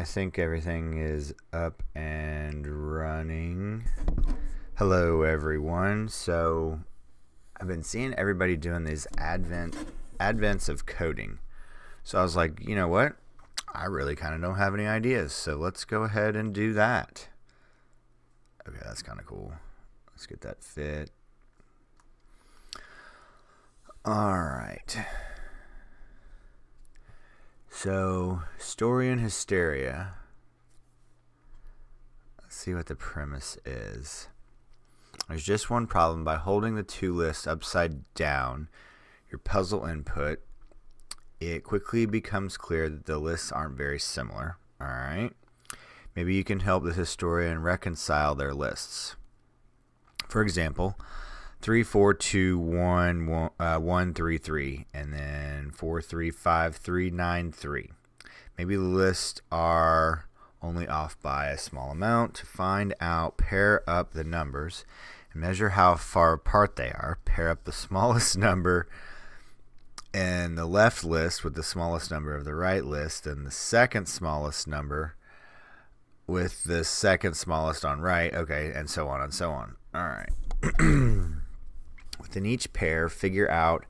think everything is up and running. Hello, everyone. So I've been seeing everybody doing these advents of coding. So I was like, you know what? I really kind of don't have any ideas. So let's go ahead and do that. Okay, that's kind of cool. Let's get that fit. All right. So, story and hysteria. Let's see what the premise is. There's just one problem. By holding the two lists upside down, your puzzle input, it quickly becomes clear that the lists aren't very similar. All right. Maybe you can help the historian reconcile their lists. For example, 3 4 2 1 1 3 3 and then 4 3 5 3 9 3. Maybe the lists are only off by a small amount. To find out, pair up the numbers and measure how far apart they are. Pair up the smallest number in the left list with the smallest number of the right list, and the second smallest number with the second smallest on right. Okay, and so on and so on. All right. Within each pair, figure out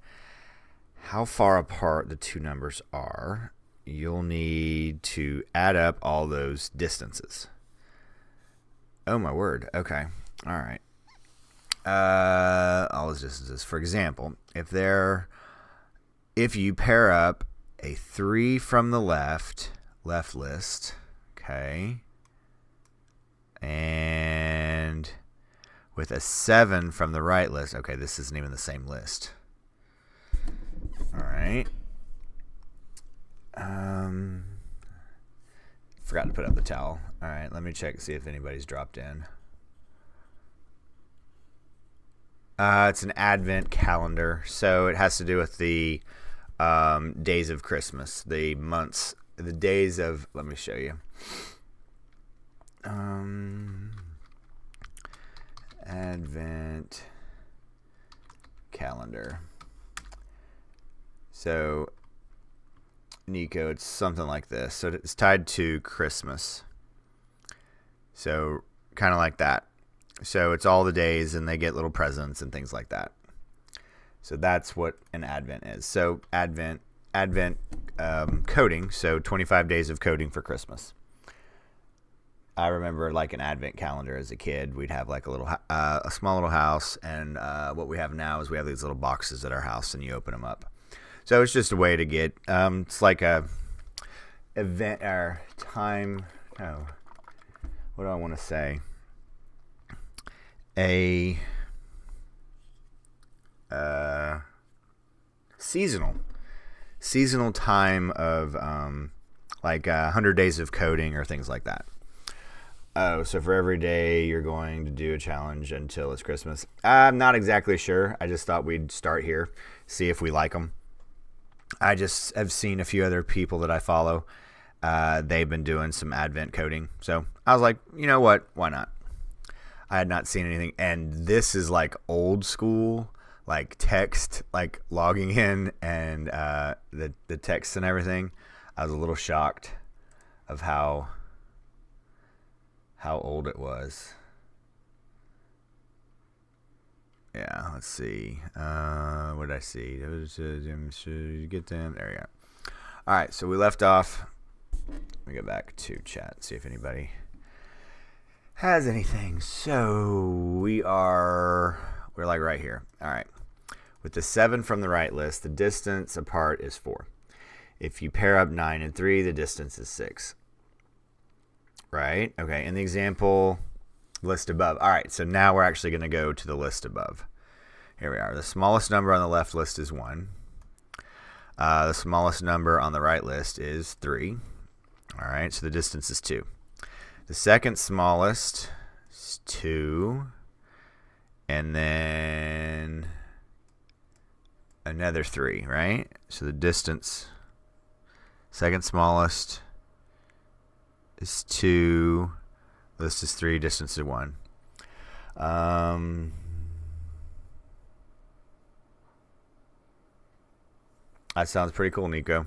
how far apart the two numbers are. You'll need to add up all those distances. Oh, my word. Okay. All right. All those distances. For example, if you pair up a 3 from the left list, okay, and with a 7 from the right list. Okay, this isn't even the same list. All right. Forgot to put up the towel. All right, let me check, see if anybody's dropped in. It's an advent calendar, so it has to do with the days of Christmas, the months, the days of. Let me show you. Advent calendar. So, Nico, it's something like this. So it's tied to Christmas. So kind of like that. So it's all the days, and they get little presents and things like that. So that's what an advent is. So advent coding. So 25 days of coding for Christmas. I remember like an advent calendar as a kid. We'd have like a small little house, and what we have now is we have these little boxes at our house, and you open them up. So it's just a way to get. It's like a event or time. Oh, what do I want to say? A seasonal time of like 100 days of coding or things like that. Oh, so for every day you're going to do a challenge until it's Christmas. I'm not exactly sure. I just thought we'd start here, see if we like them. I just have seen a few other people that I follow. They've been doing some advent coding. So I was like, you know what? Why not? I had not seen anything. And this is like old school, like text, like logging in and the text and everything. I was a little shocked of how old it was. Yeah, let's see. What did I see? Get them. There we go. All right, so we left off. Let me go back to chat, see if anybody has anything. So we're like right here. All right. With the 7 from the right list, the distance apart is 4. If you pair up 9 and 3, the distance is 6. Right? Okay, in the example list above. All right, so now we're actually going to go to the list above. Here we are. The smallest number on the left list is 1. The smallest number on the right list is 3. All right, so the distance is 2. The second smallest is 2. And then another 3, right? So the distance, second smallest is 2. List is 3. Distance is 1. That sounds pretty cool, Nico.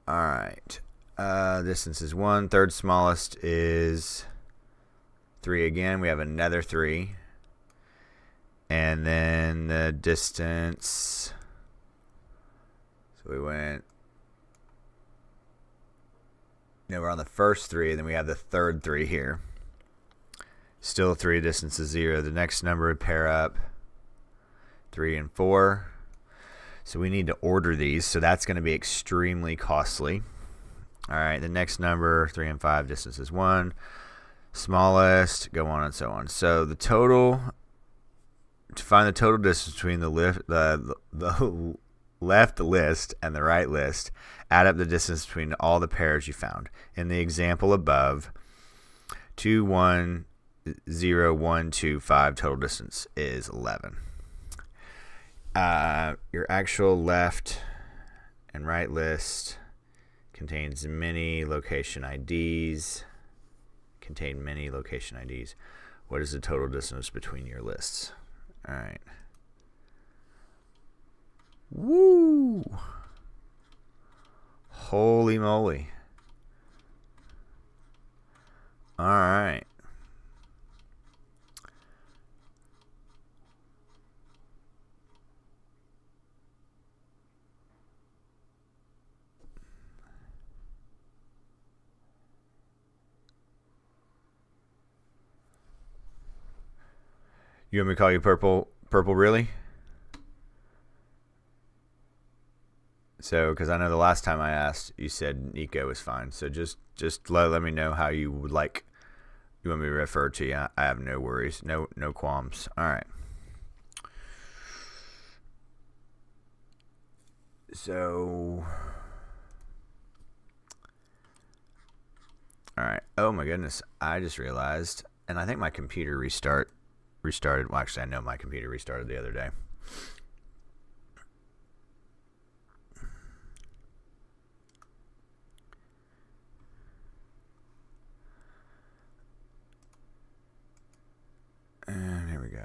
All right. Distance is 1. Third smallest is 3 again. We have another 3. And then the distance. So we went. No, we're on the first 3, and then we have the third 3 here. Still 3, distance is 0. The next number would pair up 3 and 4. So we need to order these, so that's going to be extremely costly. All right, the next number, 3 and 5, distance is 1. Smallest, go on and so on. So the total, to find the total distance between the left list and the right list, add up the distance between all the pairs you found. In the example above, 2, 1, 0, 1, 2, 5, total distance is 11. Your actual left and right list contains many location IDs. What is the total distance between your lists? All right. Woo! Holy moly. All right. You want me to call you Purple? Purple, really? So, because I know the last time I asked, you said Nico was fine. So just let me know how you would like. You want me to refer to you? I have no worries, no qualms. All right. So, all right. Oh my goodness! I just realized, and I think my computer restarted. Well, actually, I know my computer restarted the other day. And here we go.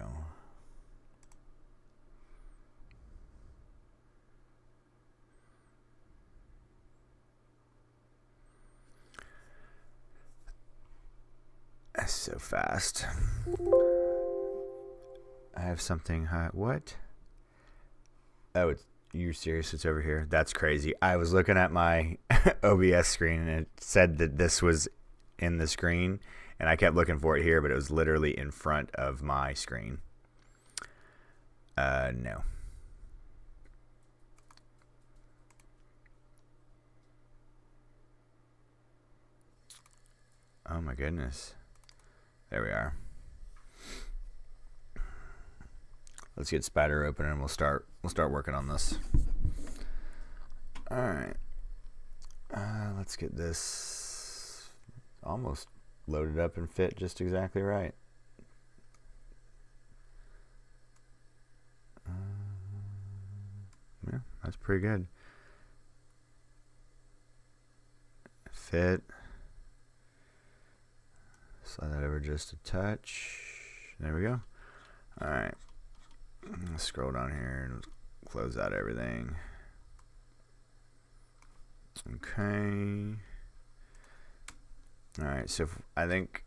That's so fast. I have something. What? Oh, you're serious? It's over here? That's crazy. I was looking at my OBS screen and it said that this was in the screen, and I kept looking for it here, but it was literally in front of my screen. No. Oh my goodness. There we are. Let's get Spider open and we'll start working on this. All right. Let's get this almost loaded up and fit just exactly right. Yeah, that's pretty good. Fit. Slide that over just a touch. There we go. All right. Let's scroll down here and close out everything. Okay. All right. So I think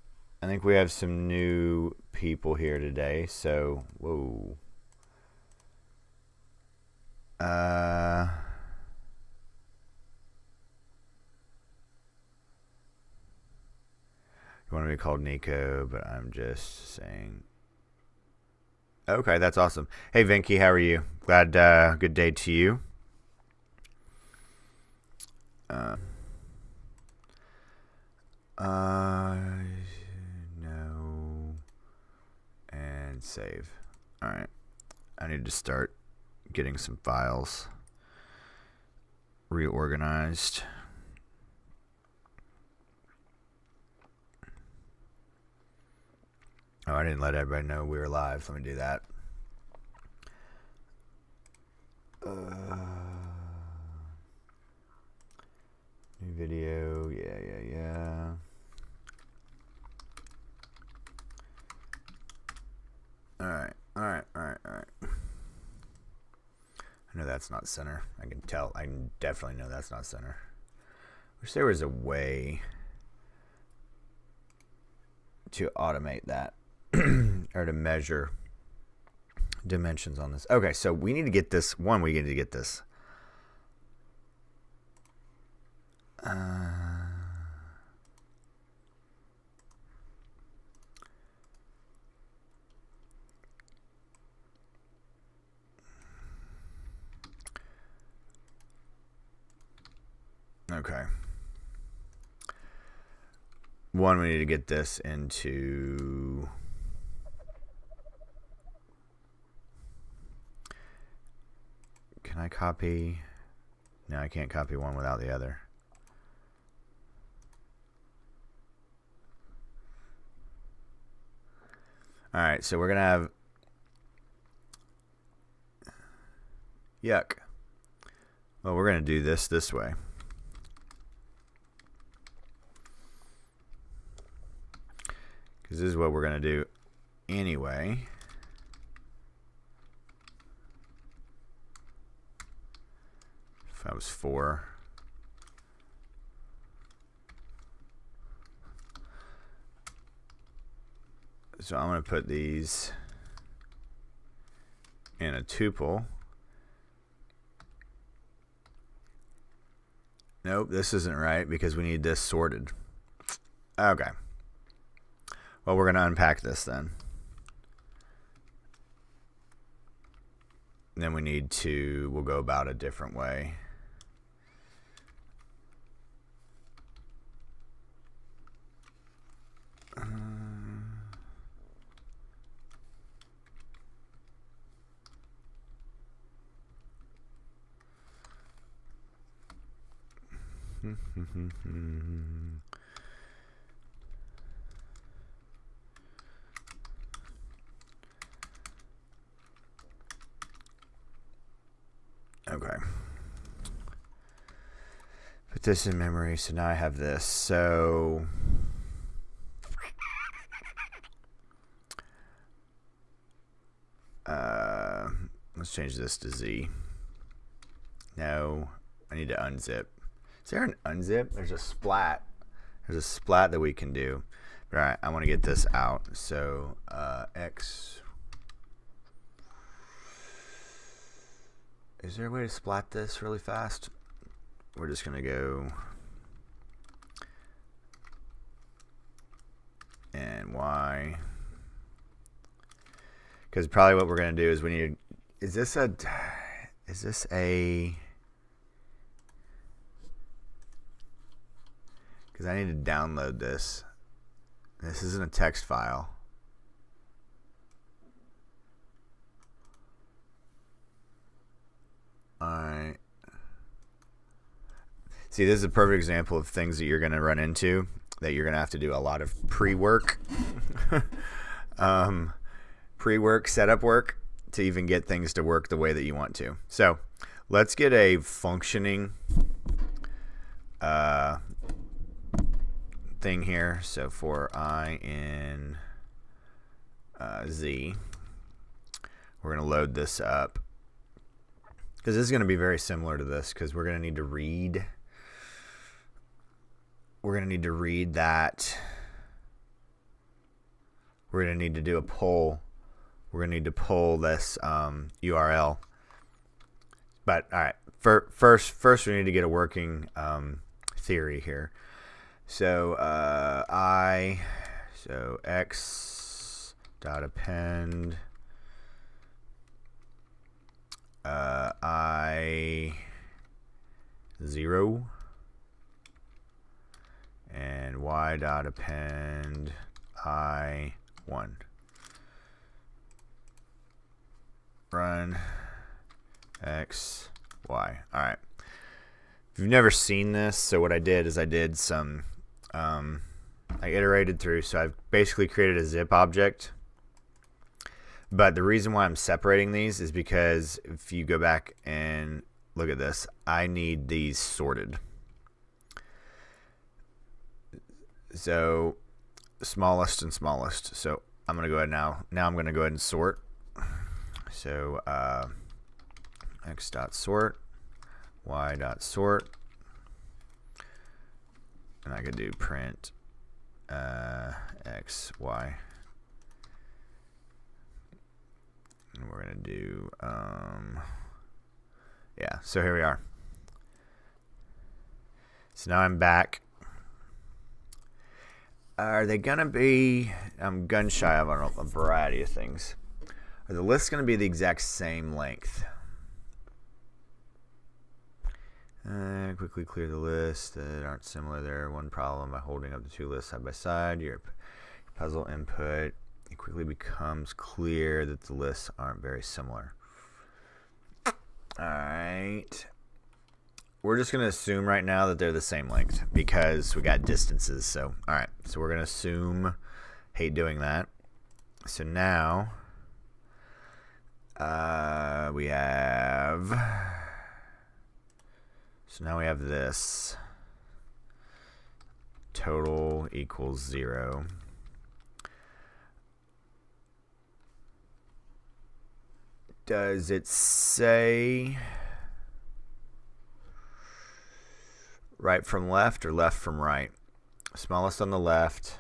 we have some new people here today. So whoa. You want to be called Nico, but I'm just saying. Okay, that's awesome. Hey, Vinky, how are you? Glad, good day to you. No. And save. All right. I need to start getting some files reorganized. Oh, I didn't let everybody know we were live. Let me do that. New video. Yeah. All right. I know that's not center. I can definitely know that's not center. Wish there was a way to automate that or to measure dimensions on this. Okay, so we need to get this. We need to get this. Okay. We need to get this into... Can I copy? No, I can't copy one without the other. All right, so we're going to have... Yuck. Well, we're going to do this way. Because this is what we're going to do anyway. If that was 4. So I'm going to put these in a tuple. Nope, this isn't right because we need this sorted. Okay. Well, we're going to unpack this then. And then we'll go about a different way. Okay. Put this in memory. So now I have this. So let's change this to Z. No, I need to unzip. Is there an unzip? There's a splat. There's a splat that we can do. All right, I want to get this out. So X. Is there a way to splat this really fast? We're just going to go and Y. Because probably what we're going to do is we need... Is this a... Because I need to download this. This isn't a text file. Alright. See, this is a perfect example of things that you're going to run into that you're going to have to do a lot of pre-work. Pre-work, setup work to even get things to work the way that you want to. So let's get a functioning thing here. So for I in Z, we're going to load this up. Because this is going to be very similar to this because we're going to need to read. We're going to need to read that. We're going to need to do a pull. We're going to need to pull this URL. But all right, first we need to get a working theory here. So so X dot append I 0 and Y dot append I 1. Run X Y. All right. If you've never seen this, so what I did is I did some I iterated through, so I've basically created a zip object. But the reason why I'm separating these is because if you go back and look at this, I need these sorted. So smallest and smallest. So I'm going to go ahead now. Now I'm going to go ahead and sort. So X dot sort, Y dot sort, And I could do print x, y. And we're going to do, yeah, so here we are. So now I'm back. Are they going to be, I'm gun shy of a variety of things. Are the lists going to be the exact same length? Quickly clear the lists that aren't similar there. One problem by holding up the two lists side by side. Your puzzle input. It quickly becomes clear that the lists aren't very similar. Alright. We're just going to assume right now that they're the same length because we got distances. So, alright. So we're going to assume. Hate doing that. So now we have. So now we have this. Total equals 0. Does it say right from left or left from right? Smallest on the left.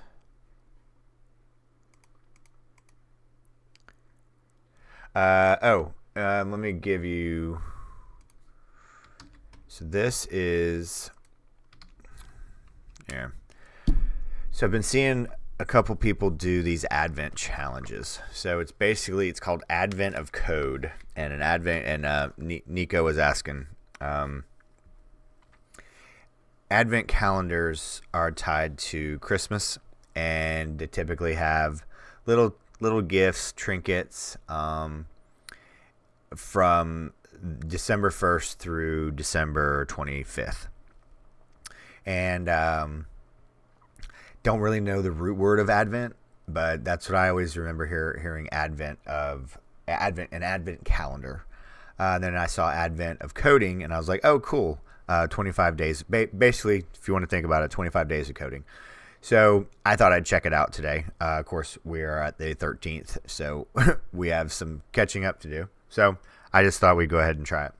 Let me give you. So this is. Yeah. So I've been seeing a couple people do these Advent challenges. So it's basically, it's called Advent of Code, and an Advent, and Nico was asking, Advent calendars are tied to Christmas, and they typically have little gifts, trinkets, from December 1st through December 25th. And don't really know the root word of Advent, but that's what I always remember hearing an Advent calendar. Then I saw Advent of coding, and I was like, oh, cool. 25 days. Basically, if you want to think about it, 25 days of coding. So I thought I'd check it out today. Of course, we are at the 13th, so we have some catching up to do. So I just thought we'd go ahead and try it.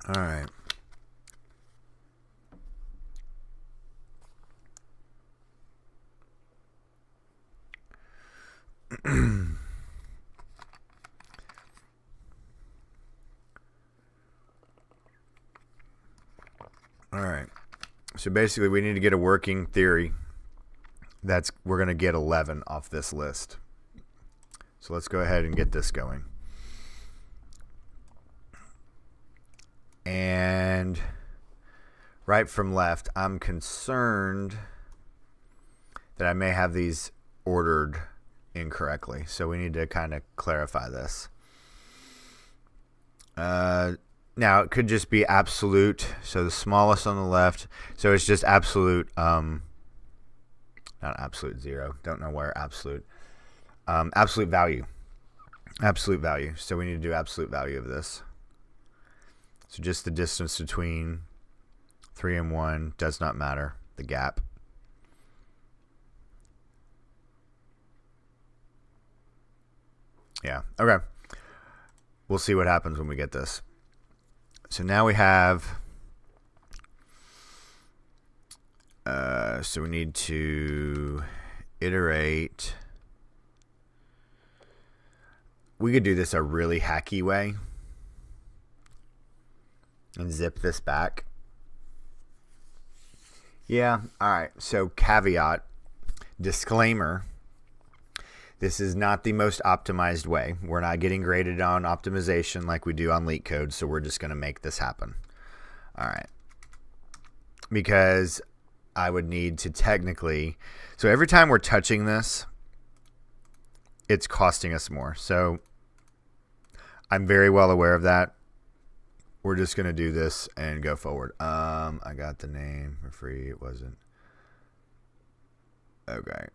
All right. All right. So basically, we need to get a working theory. We're going to get 11 off this list. So let's go ahead and get this going. And right from left, I'm concerned that I may have these ordered incorrectly. So we need to kind of clarify this. Now, it could just be absolute. So the smallest on the left. So it's just absolute, not absolute 0. Don't know where absolute. Absolute value. Absolute value. So we need to do absolute value of this. So just the distance between 3 and 1 does not matter. The gap. Yeah. Okay. We'll see what happens when we get this. So now we have. So we need to iterate. We could do this a really hacky way and zip this back. Yeah. All right. So caveat, disclaimer. This is not the most optimized way. We're not getting graded on optimization like we do on LeetCode, so we're just going to make this happen. All right. Because I would need to technically... So every time we're touching this, it's costing us more. So I'm very well aware of that. We're just going to do this and go forward. I got the name for free. It wasn't. Okay.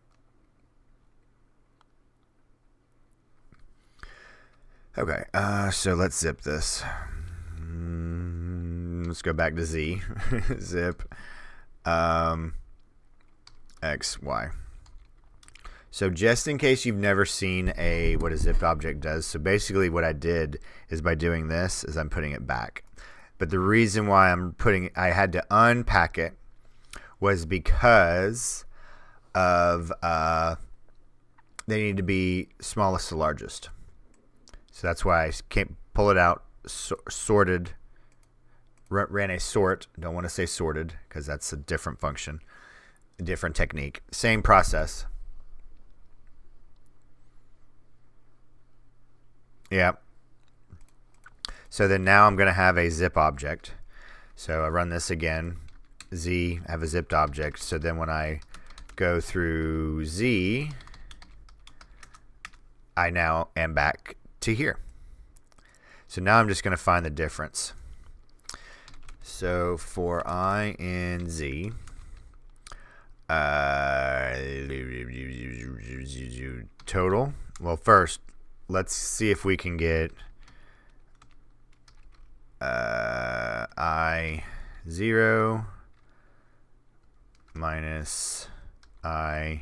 Okay, so let's zip this. Let's go back to Z. Zip X, Y. So just in case you've never seen what a zipped object does, so basically what I did is by doing this is I'm putting it back. But the reason why I had to unpack it was because of they need to be smallest to largest. So that's why I can't pull it out, sorted, ran a sort. Don't want to say sorted because that's a different function, a different technique. Same process. Yeah. So then now I'm going to have a zip object. So I run this again. Z, I have a zipped object. So then when I go through Z, I now am back to here. So now I'm just going to find the difference. So for I in Z, total. Well, first, let's see if we can get I0 minus I1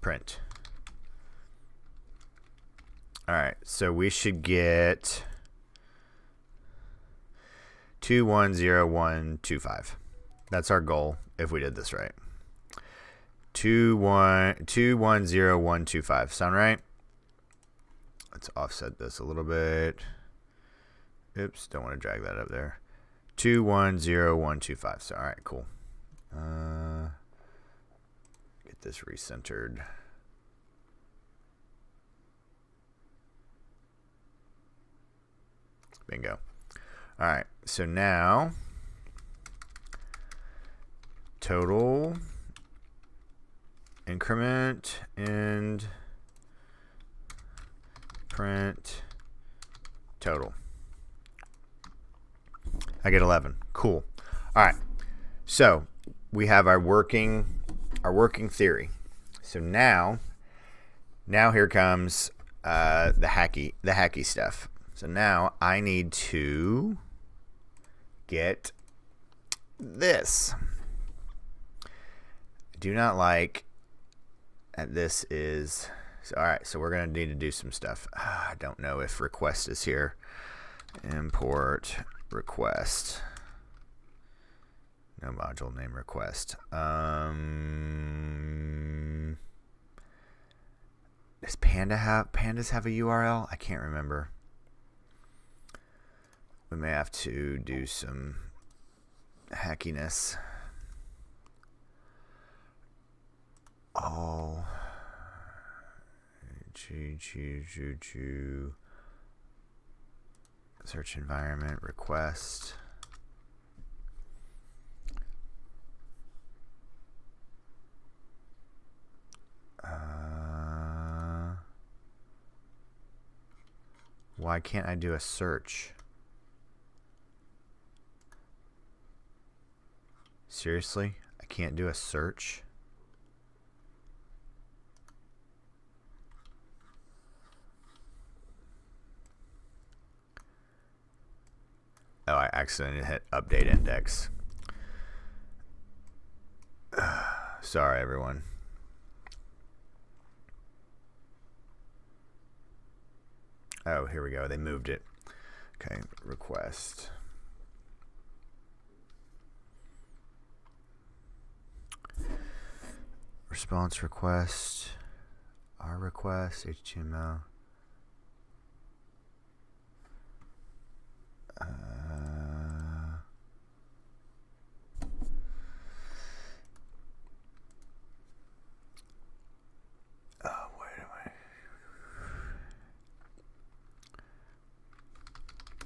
print. All right, so we should get 210125. That's our goal if we did this right. 210125. Sound right? Let's offset this a little bit. Oops, don't want to drag that up there. 210125. So all right, cool. Get this recentered. Bingo. All right, so now total increment and print total. I get 11. Cool. All right, so we have our working theory. So now here comes the hacky stuff. So now I need to get this. I do not like that this is. So, all right, so we're going to need to do some stuff. I don't know if request is here. Import request. No module name request. Does pandas have a URL? I can't remember. We may have to do some hackiness. Oh. Search environment request. Why can't I do a search? Seriously? I can't do a search? Oh, I accidentally hit update index. Sorry, everyone. Oh, here we go. They moved it. Okay, request. Response request. Our request, HTML. Wait a minute.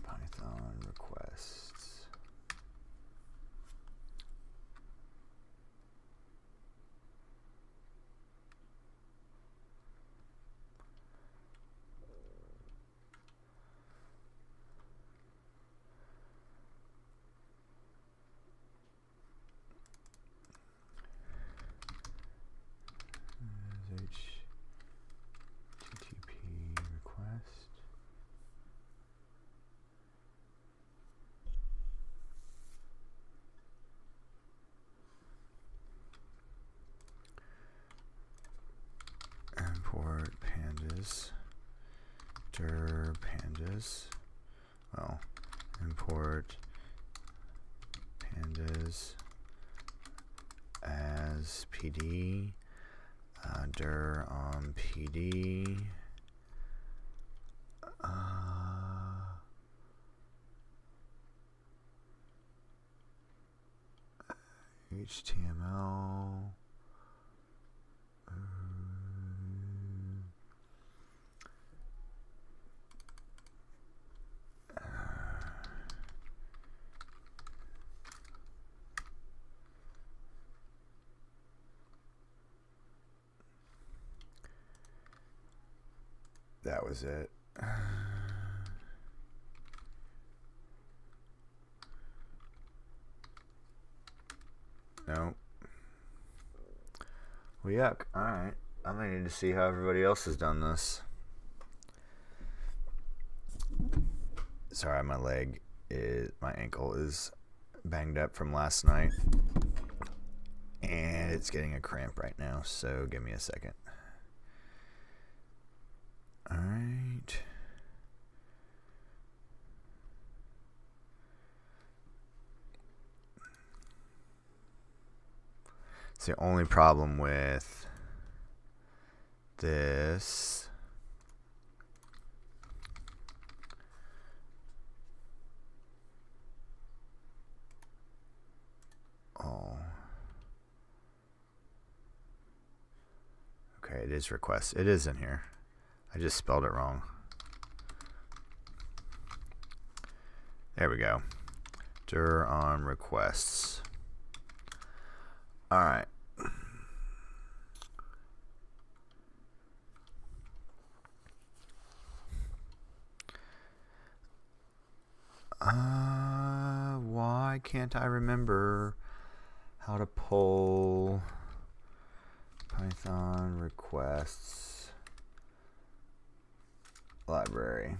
Python requests. pandas. Well, import pandas as PD. Dir on PD. HTML. That was it. Nope. Well, yuck. Alright. I'm gonna need to see how everybody else has done this. Sorry, my ankle is banged up from last night. And it's getting a cramp right now, so give me a second. Alright. It's the only problem with this. Oh. Okay, it is request. It is in here. I just spelled it wrong. There we go. Dir on requests. All right. Why can't I remember how to pull Python requests library?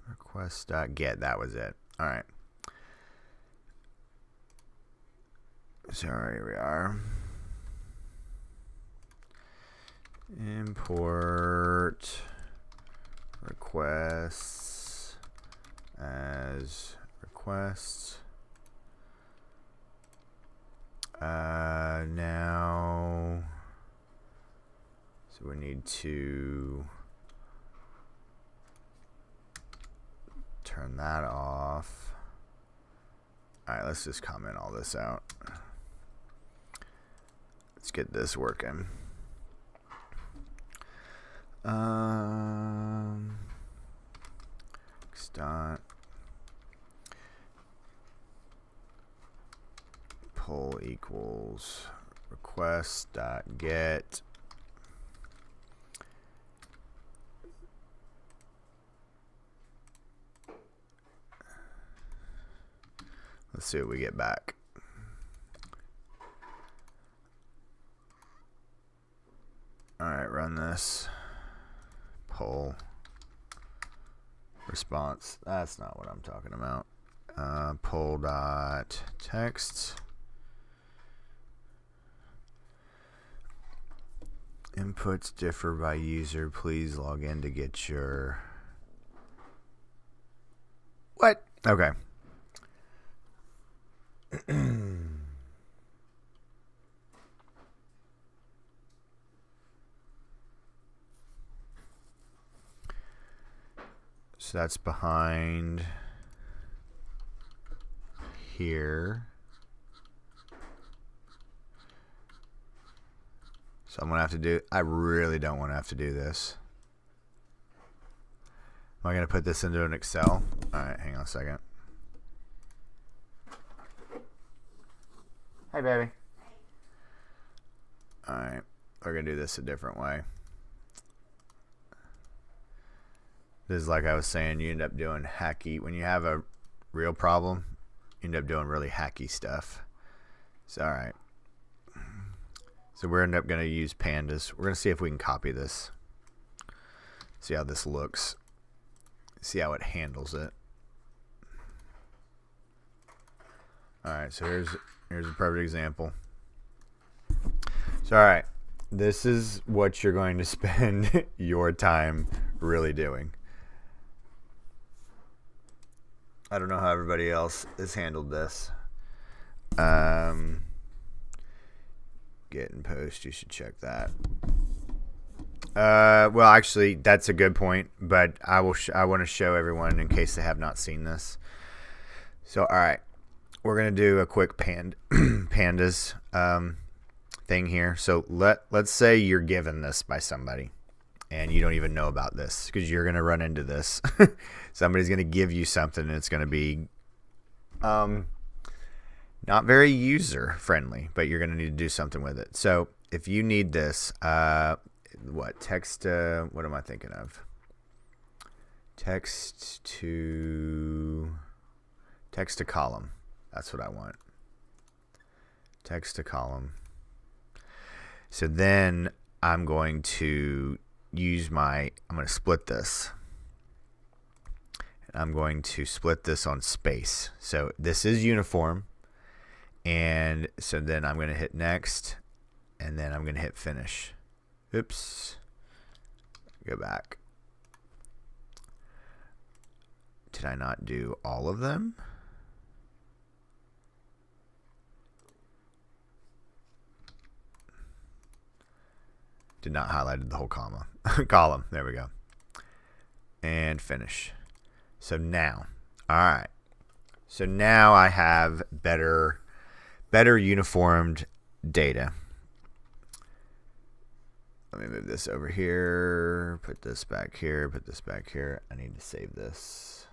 Request.get, that was it. All right. So here we are. Import requests as requests. Now, so we need to turn that off. All right, let's just comment all this out. Let's get this working. Dot pull equals request dot get let's see what we get back. All right, run this. Pull response. That's not what I'm talking about. Pull dot text. Inputs differ by user. Please log in to get your. What? Okay. So that's behind here. So I'm going to have to do, I really don't want to have to do this. Am I going to put this into an Excel? All right, hang on a second. Hey, baby. All right, we're going to do this a different way. This is like I was saying, you end up doing hacky. When you have a real problem, you end up doing really hacky stuff. So, all right. So we're end up going to use pandas. We're going to see if we can copy this. See how this looks. See how it handles it. All right, so Here's a perfect example. So, all right. This is what you're going to spend your time really doing. I don't know how everybody else has handled this. Get and post, you should check that. Well, actually, that's a good point, but I want to show everyone in case they have not seen this. So, all right, we're gonna do a quick pandas thing here. So let's say you're given this by somebody, and you don't even know about this because you're gonna run into this. Somebody's gonna give you something, and it's gonna be not very user friendly, but you're gonna need to do something with it. So if you need this, text? What am I thinking of? Text to column. That's what I want. Text to column. So then I'm going to I'm going to split this. And I'm going to split this on space. So this is uniform. And so then I'm going to hit next. And then I'm going to hit finish. Oops. Go back. Did I not do all of them? Did not highlight the whole column. There we go. And finish. So now, all right. So now I have better uniformed data. Let me move this over here, put this back here, put this back here. I need to save this.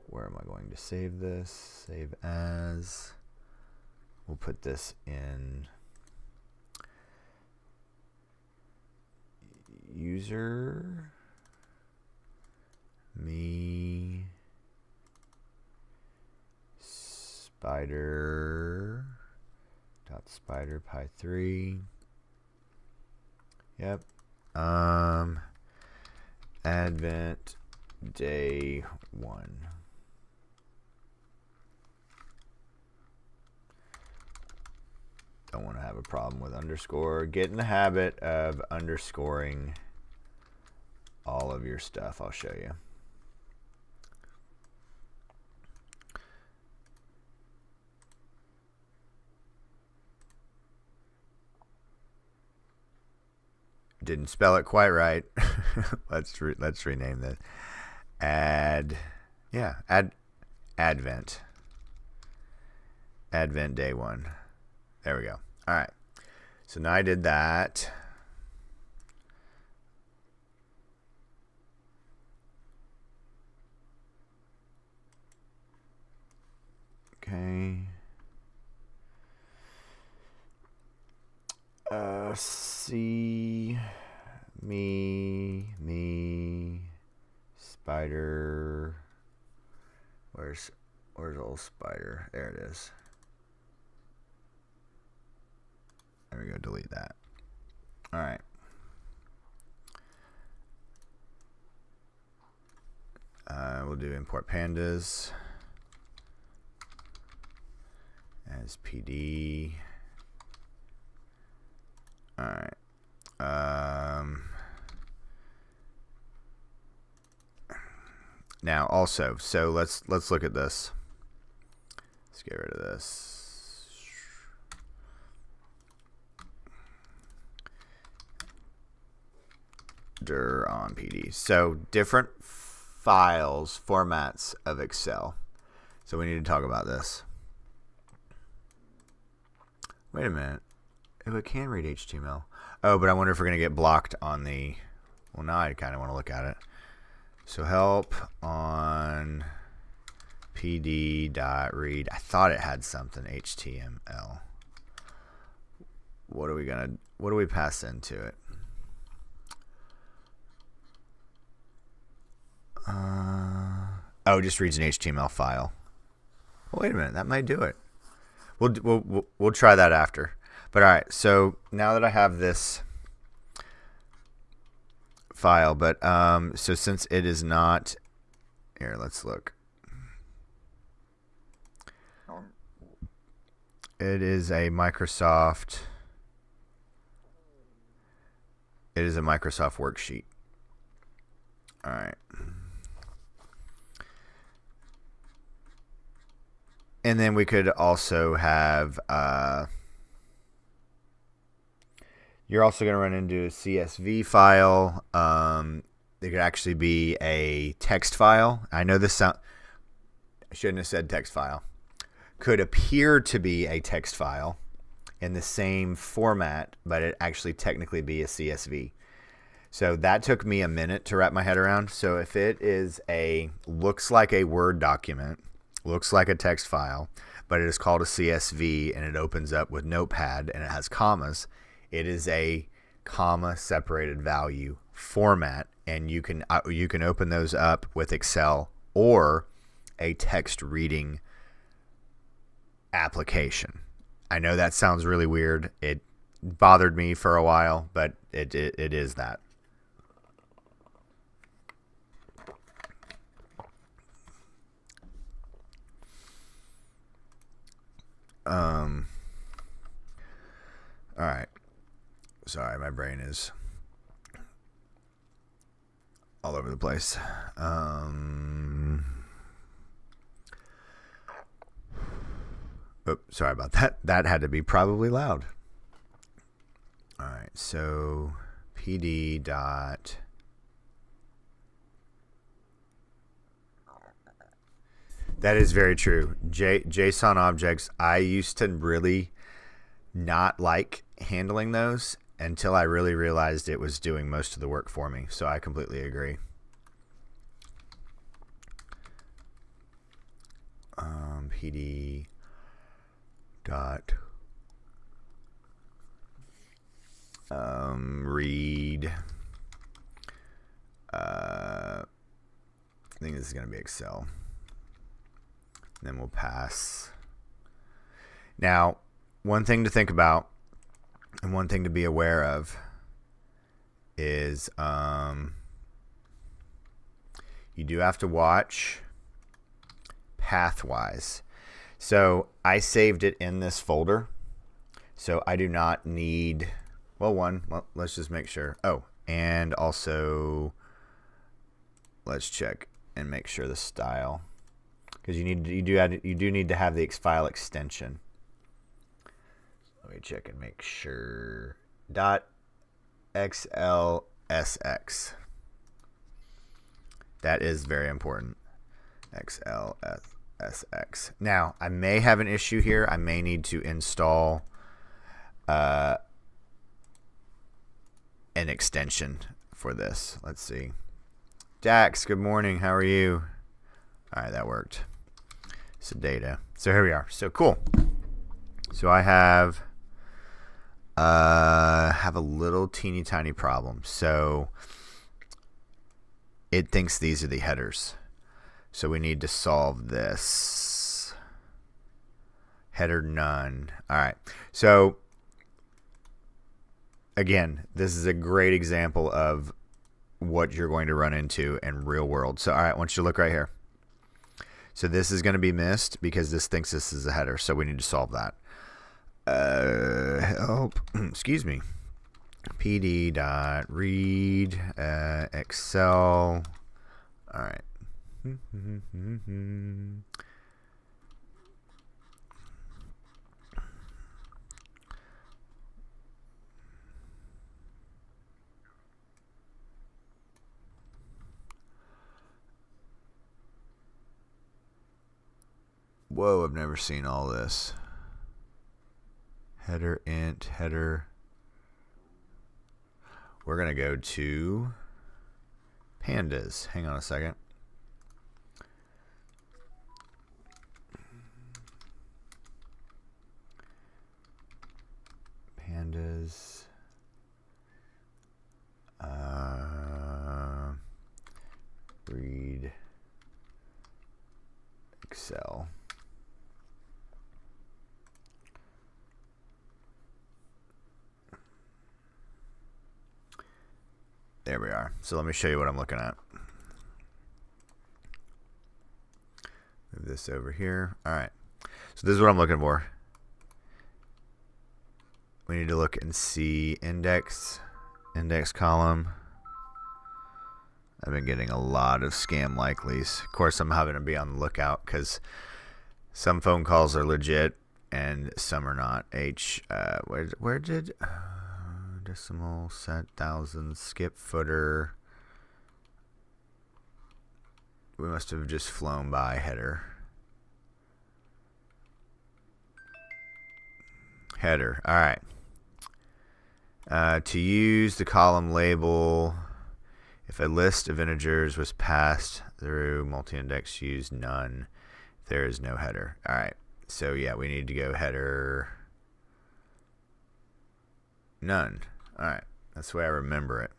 Where am I going to save this? Save as. We'll put this in user me spider py3. Yep. Advent day 1. Don't want to have a problem with underscore. Get in the habit of underscoring all of your stuff. I'll show you. Didn't spell it quite right. Let's rename this. Advent day 1. There we go. All right. So now I did that. Okay. See me spider. Where's old spider? There it is. There we go. Delete that. All right. We'll do import pandas as PD. All right. Now also, so let's look at this. Let's get rid of this. dir on PD. So different files, formats of Excel. So we need to talk about this. Wait a minute. Oh, it can read HTML. Oh, but I wonder if we're going to get blocked on the... Well, now I kind of want to look at it. So help on pd.read. I thought it had something HTML. What do we pass into it? Oh, it just reads an HTML file. Well, wait a minute, that might do it. We'll try that after. But all right, so now that I have this file, but so since it is not here, let's look. It is a Microsoft worksheet. All right. And then we could also have, you're also going to run into a CSV file. It could actually be a text file. I know this I shouldn't have said text file. Could appear to be a text file in the same format, but it actually technically be a CSV. So that took me a minute to wrap my head around. So if it is looks like a Word document, looks like a text file, but it is called a CSV and it opens up with Notepad and it has commas, it is a comma separated value format, and you can open those up with Excel or a text reading application. I know that sounds really weird. It bothered me for a while, but it is that. All right. Sorry, my brain is all over the place. Sorry about that. That had to be probably loud. All right, so PD dot. That is very true. JSON objects, I used to really not like handling those until I really realized it was doing most of the work for me. So I completely agree. PD dot read. I think this is going to be Excel. And then we'll pass. Now, one thing to think about and one thing to be aware of is you do have to watch pathwise. So I saved it in this folder. So I do not need, let's just make sure. Oh, and also let's check and make sure the style, because you do need to have the file extension. Let me check and make sure. .xlsx. That is very important. XLSX. Now, I may have an issue here. I may need to install an extension for this. Let's see. Dax, good morning. How are you? All right, that worked. So data. So here we are. So cool. So I have a little teeny tiny problem. So it thinks these are the headers. So we need to solve this. Header none. All right. So again, this is a great example of what you're going to run into in real world. So all right, I want you to look right here. So this is going to be missed because this thinks this is a header. So we need to solve that. Help. Excuse me. PD.read Excel. All right. Whoa, I've never seen all this. Header int, header. We're going to go to pandas. Hang on a second. Pandas. Read Excel. There we are. So let me show you what I'm looking at. Move this over here. All right. So this is what I'm looking for. we need to look and see index column. I've been getting a lot of scam likelies. Of course, I'm having to be on the lookout because some phone calls are legit and some are not. Where did decimal set thousand skip footer? We must have just flown by header. Header. All right. To use the column label, if a list of integers was passed through multi-index, use none. There is no header. All right. So yeah, we need to go header none. All right. That's the way I remember it.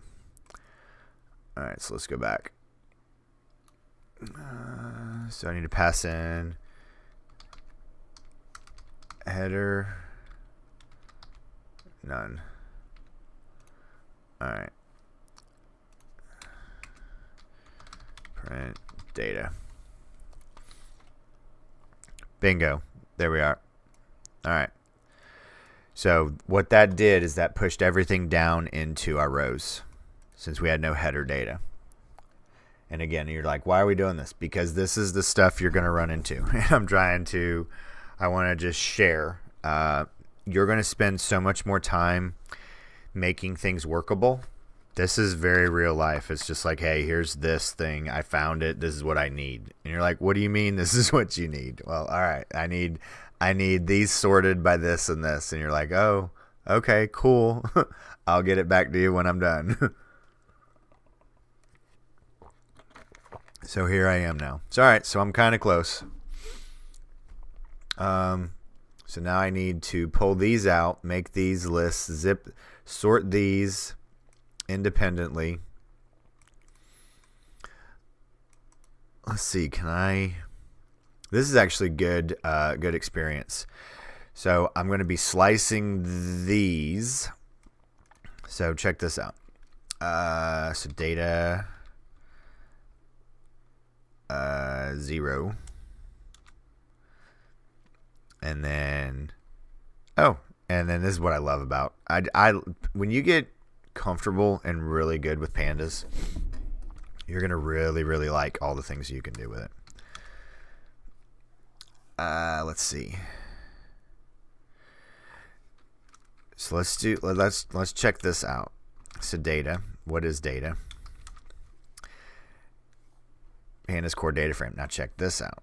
All right. So let's go back. So I need to pass in header none. All right. Print data. Bingo. There we are. All right. So what that did is that pushed everything down into our rows since we had no header data. And again, you're like, why are we doing this? Because this is the stuff you're going to run into. And I want to just share. You're going to spend so much more time making things workable. This is very real life. It's just like, hey, here's this thing. I found it. This is what I need. And you're like, what do you mean this is what you need? Well, all right. I need these sorted by this and this. And you're like, oh, okay, cool. I'll get it back to you when I'm done. So here I am now. So all right, so I'm kind of close. So now I need to pull these out, make these lists, sort these independently. Let's see, this is actually good experience. So I'm going to be slicing these. So check this out. So data 0. And then this is what I love about when you get comfortable and really good with pandas, you're gonna really, really like all the things you can do with it. Let's see. So let's check this out. So data. What is data? Pandas core data frame. Now check this out.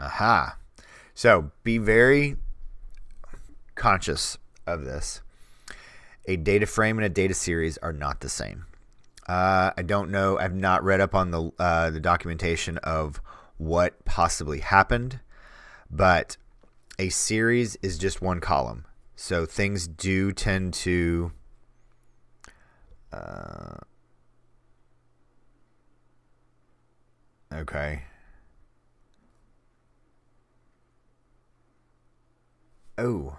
Aha. So be very conscious of this. A data frame and a data series are not the same. I don't know. I've not read up on the documentation of what possibly happened, but a series is just one column. So things do tend to okay. Oh,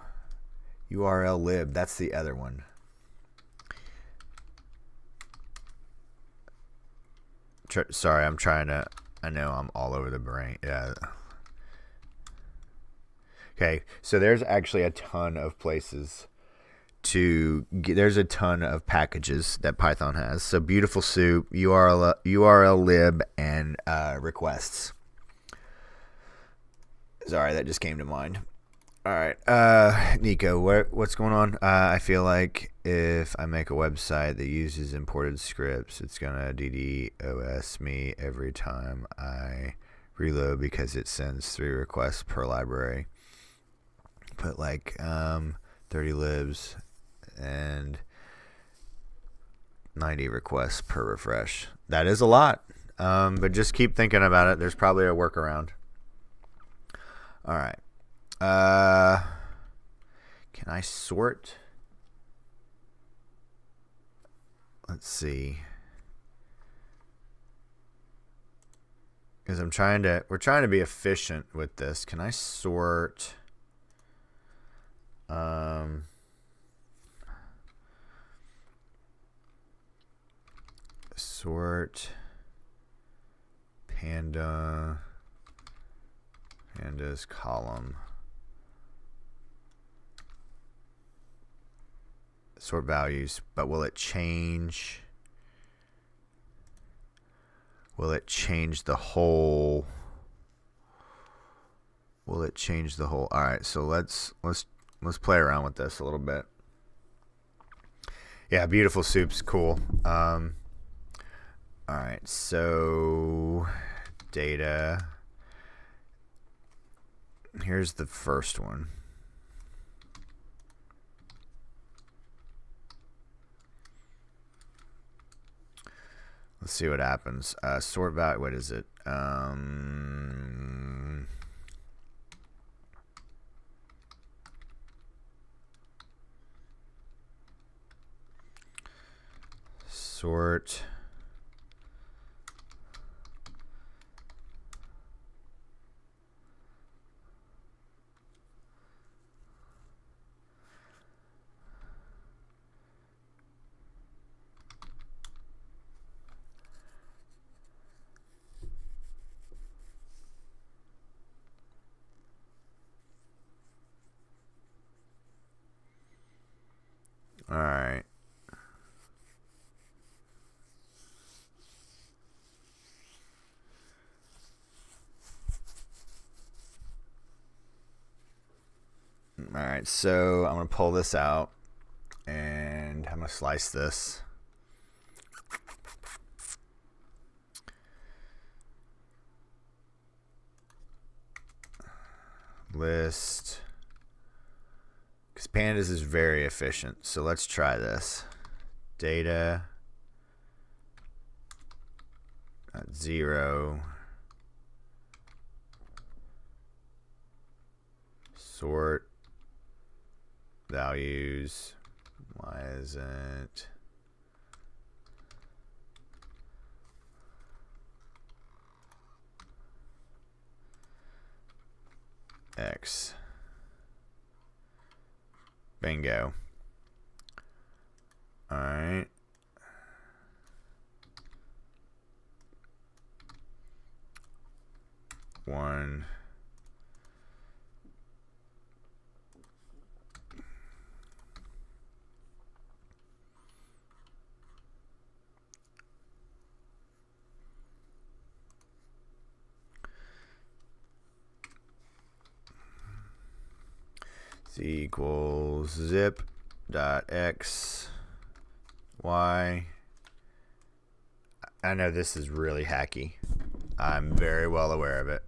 URL lib. That's the other one. Sorry, I'm trying to. I know I'm all over the brain. Yeah. Okay, so there's actually a ton of places to get. There's a ton of packages that Python has. So Beautiful Soup, URL lib, and requests. Sorry, that just came to mind. All right, Nico, what's going on? I feel like if I make a website that uses imported scripts, it's gonna DDoS me every time I reload because it sends 3 requests per library. Put like 30 libs and 90 requests per refresh. That is a lot, but just keep thinking about it. There's probably a workaround. All right. Can I sort? Let's see. Because we're trying to be efficient with this. Can I sort? Sort panda pandas column sort values, but will it change the whole? Will it change the whole? All right, so let's play around with this a little bit. Yeah, beautiful soup's cool. All right, so data. Here's the first one. Let's see what happens. Sort value. What is it? Sort. All right. All right, so I'm going to pull this out and I'm going to slice this. List. Because pandas is very efficient. So let's try this. Data. 0. Sort. Values. Why isn't X? Bingo. All right. One. Z equals zip dot x y. I know this is really hacky. I'm very well aware of it.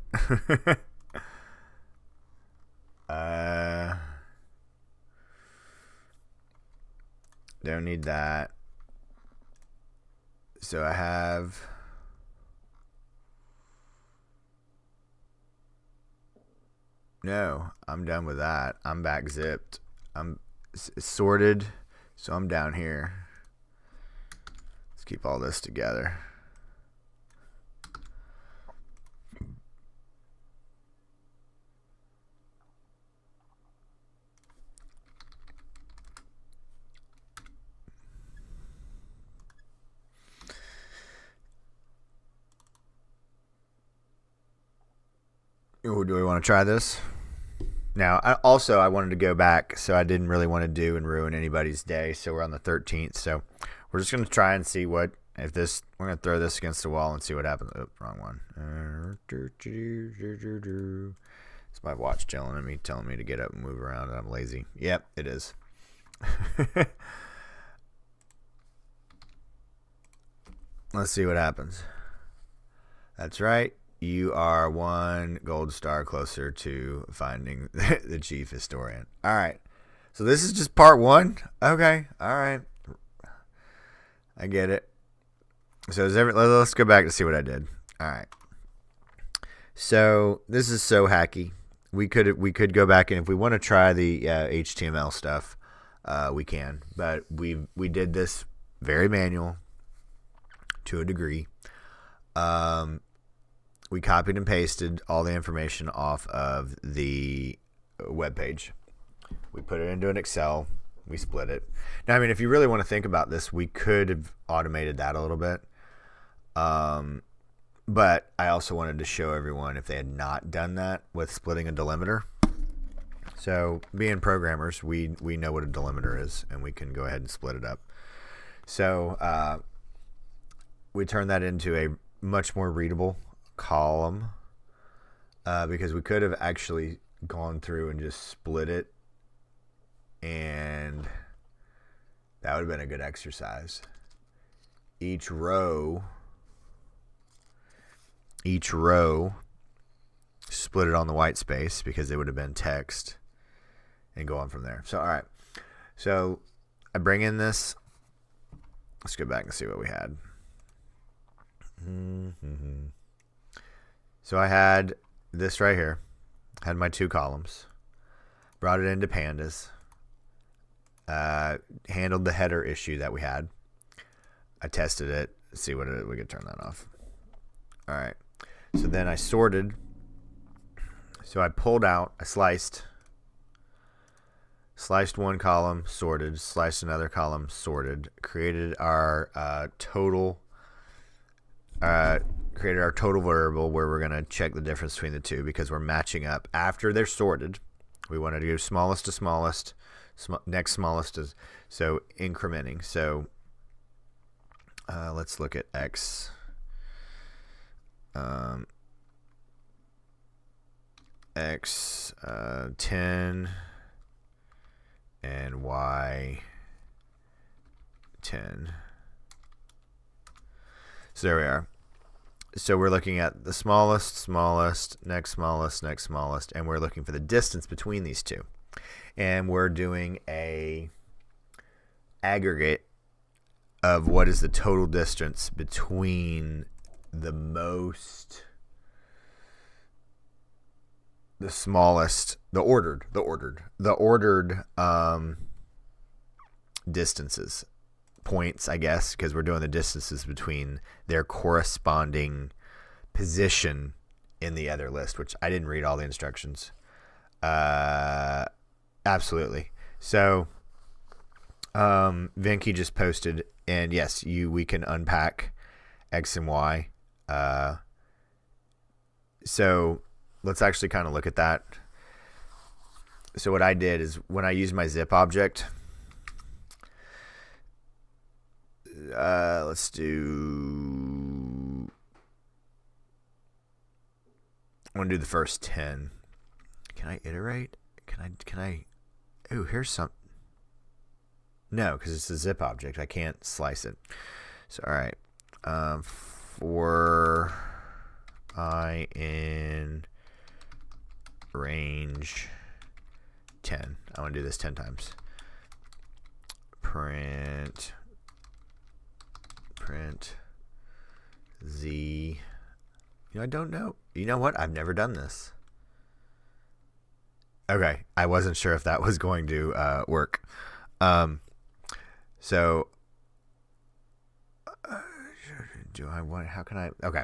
Don't need that. So I have no, I'm done with that. I'm back zipped. I'm sorted, so I'm down here. Let's keep all this together. Ooh, do we want to try this? Now, I wanted to go back, so I didn't really want to do and ruin anybody's day. So we're on the 13th. So we're just going to try and see what, if this, we're going to throw this against the wall and see what happens. Oh, wrong one. It's my watch yelling at me, telling me to get up and move around, and I'm lazy. Yep, it is. Let's see what happens. That's right. You are one gold star closer to finding the chief historian. All right. So this is just part one. Okay. All right. I get it. So let's go back to see what I did. All right. So this is so hacky. We could go back, and if we want to try the HTML stuff, we can. But we did this very manual to a degree. We copied and pasted all the information off of the web page. We put it into an Excel. We split it. Now, I mean, if you really want to think about this, we could have automated that a little bit. But I also wanted to show everyone if they had not done that with splitting a delimiter. So being programmers, we know what a delimiter is, and we can go ahead and split it up. So we turn that into a much more readable column because we could have actually gone through and just split it, and that would have been a good exercise. Each row, split it on the white space because it would have been text, and go on from there. So, all right. So I bring in this. Let's go back and see what we had. So I had this right here. Had my 2 columns. Brought it into pandas. Handled the header issue that we had. I tested it. See what we could turn that off. All right. So then I sorted. So I pulled out. I sliced one column, sorted, sliced another column, sorted, created our total variable where we're going to check the difference between the two because we're matching up after they're sorted. We want to do smallest to smallest, next smallest is so incrementing. So let's look at X. X 10 and Y 10. So there we are. So we're looking at the smallest, next smallest, and we're looking for the distance between these two. And we're doing a aggregate of what is the total distance between the smallest, the ordered distances, points, I guess, because we're doing the distances between their corresponding position in the other list, which I didn't read all the instructions. Absolutely. So Venki just posted, and yes, we can unpack X and Y. So let's actually kind of look at that. So what I did is when I used my zip object, let's do, I want to do the first 10. Can I iterate? Can I, oh, here's some, no, because it's a zip object. I can't slice it. So, all right. For I in range 10. I want to do this 10 times. Print Z. I don't know. You know what? I've never done this. Okay. I wasn't sure if that was going to work. So do I want, how can I, okay.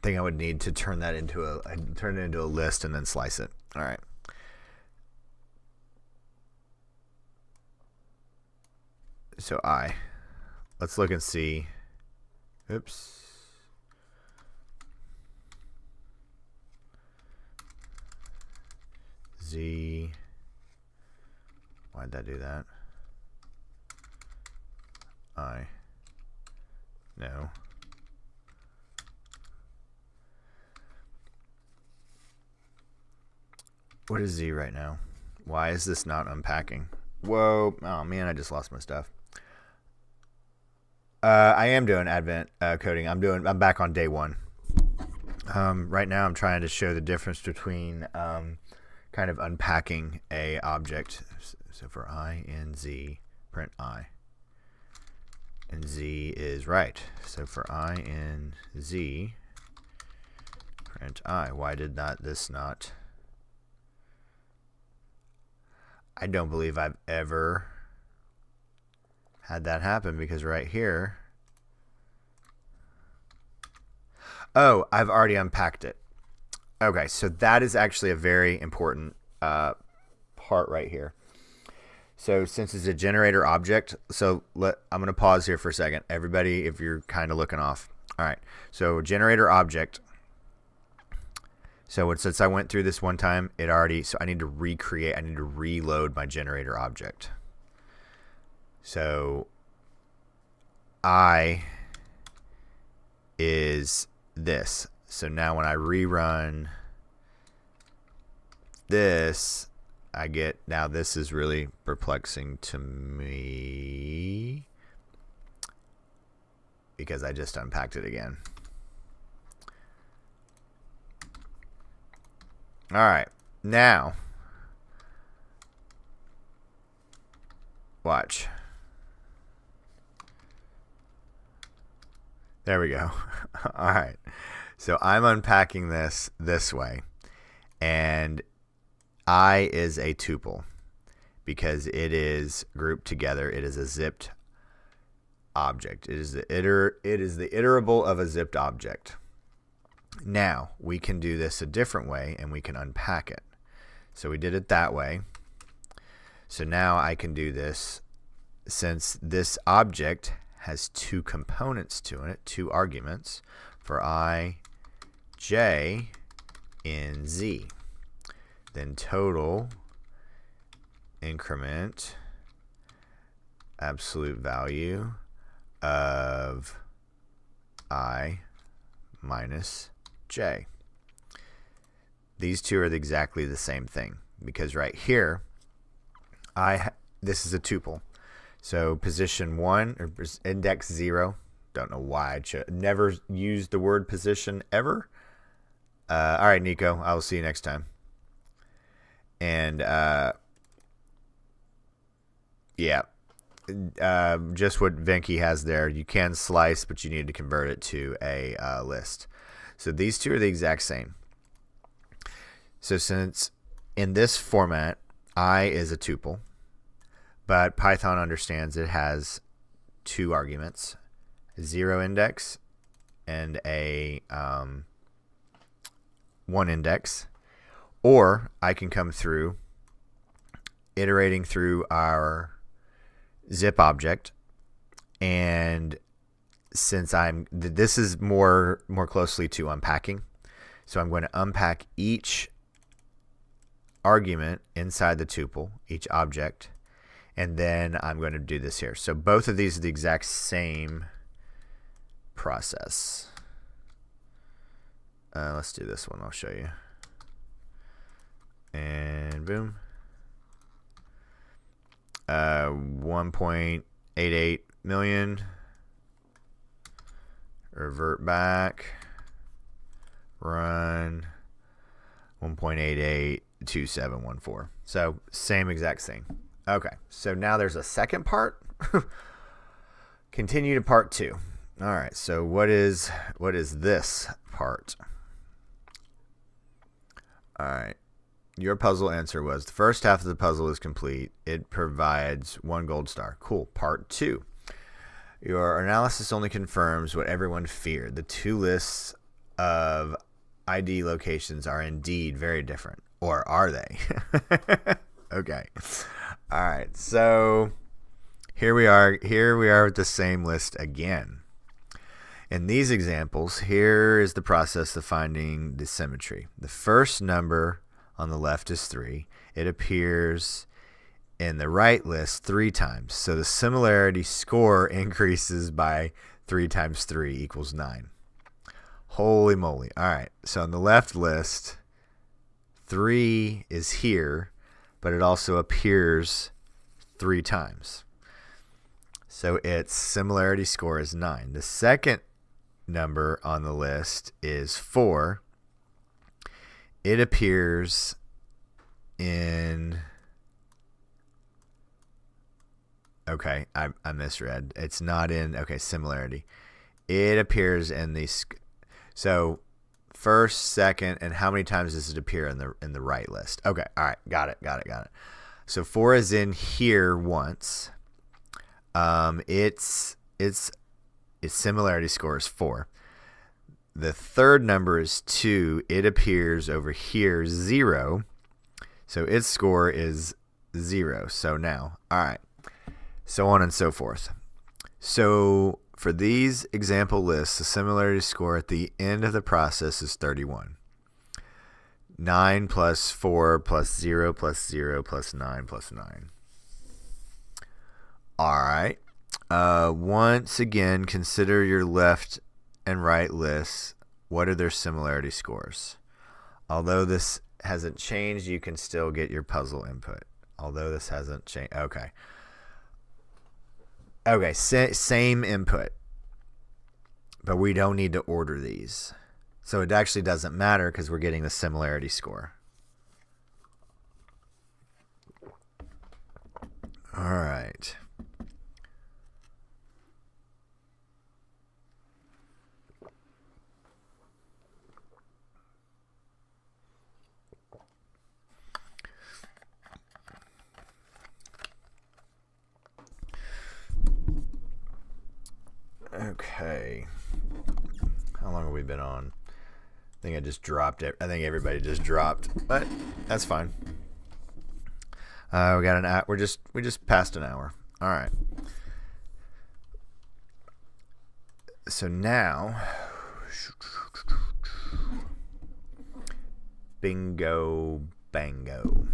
Think I would need to turn it into a list and then slice it. All right. So let's look and see. Oops. Z. Why'd that do that? No. What is Z right now? Why is this not unpacking? Whoa. Oh, man, I just lost my stuff. I am doing Advent coding. I'm back on day 1. Right now I'm trying to show the difference between kind of unpacking a object. So for I in Z, print I. And Z is right. So for I in Z, print I. Why did this not? I don't believe I've ever had that happen, because right here, oh, I've already unpacked it. Okay, so that is actually a very important part right here. So since it's a generator object, I'm going to pause here for a second. Everybody, if you're kind of looking off. All right. So generator object. So since I went through this one time, so I need to reload my generator object. So I is this. So now when I rerun this, now this is really perplexing to me because I just unpacked it again. All right, now watch. There we go. All right, so I'm unpacking this way, and I is a tuple because it is grouped together. It is a zipped object. It is the iterable of a zipped object. Now we can do this a different way, and we can unpack it. So we did it that way. So now I can do this, since this object has two components to it, two arguments for I, j in z. Then total increment absolute value of I minus j. These two are exactly the same thing, because right here this is a tuple. So position 1 or index 0, don't know why I never used the word position ever. All right, Nico, I will see you next time. And yeah, just what Venki has there. You can slice, but you need to convert it to a list. So these two are the exact same. So since in this format, I is a tuple, but Python understands it has two arguments, a 0 index and a 1 index. Or I can come through iterating through our zip object, and since this is more closely to unpacking, so I'm going to unpack each argument inside the tuple, each object, and then I'm going to do this here. So both of these are the exact same process. Let's do this one. I'll show you. And boom. 1.88 million. Revert back. Run. 1.882714. So same exact thing. Okay, so now there's a second part. Continue to part 2. All right, so what is this part? All right. Your puzzle answer was the first half of the puzzle is complete. It provides 1 gold star. Cool. Part 2. Your analysis only confirms what everyone feared. The two lists of ID locations are indeed very different. Or are they? Okay. All right. So here we are. Here we are with the same list again. In these examples, here is the process of finding the symmetry. The first number on the left is 3. It appears in the right list 3 times. So the similarity score increases by 3 times 3 equals 9. Holy moly. All right. So on the left list, 3 is here, but it also appears 3 times. So its similarity score is 9. The second number on the list is 4. It appears in... Okay, I misread. It's not in... Okay, similarity. It appears in the... So first, second, and how many times does it appear in the right list? Okay, all right, got it. So 4 is in here once. Its similarity score is 4. The third number is 2. It appears over here 0. So its score is 0. So now, all right, so on and so forth. So for these example lists, the similarity score at the end of the process is 31. 9 plus 4 plus 0 plus 0 plus 9 plus 9. All right. Once again, consider your left and right lists. What are their similarity scores? Although this hasn't changed, you can still get your puzzle input. Although this hasn't changed. Okay. Okay, same input. But we don't need to order these. So it actually doesn't matter because we're getting the similarity score. All right. Okay. How long have we been on? I think I just dropped it. I think everybody just dropped, but that's fine. We got an hour. We just passed an hour. All right. So now, bingo, bango.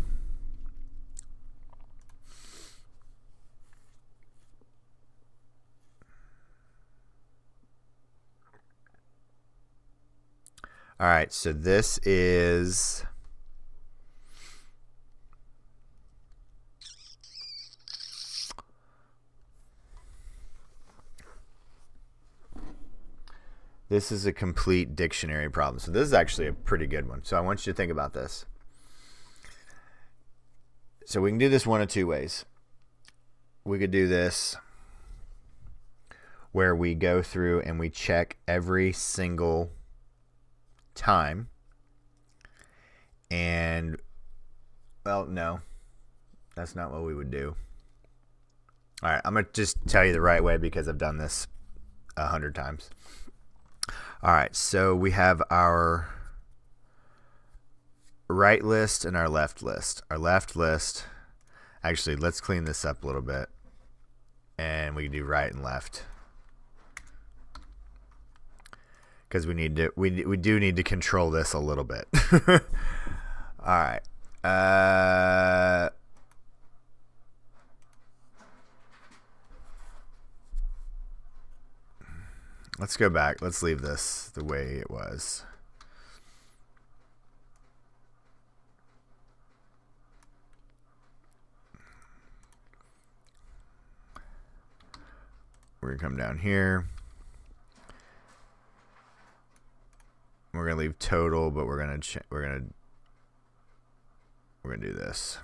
All right, so this is a complete dictionary problem. So this is actually a pretty good one. So I want you to think about this. So we can do this one of two ways. We could do this where we go through and we check every single time, and well, no, that's not what we would do. All right, I'm gonna just tell you the right way because I've done this 100 times. All right, so we have our right list and our left list. Our left list, actually, let's clean this up a little bit, and we can do right and left. Because we do need to control this a little bit. All right. Let's go back. Let's leave this the way it was. We're gonna come down here. We're gonna leave total, but we're gonna do this.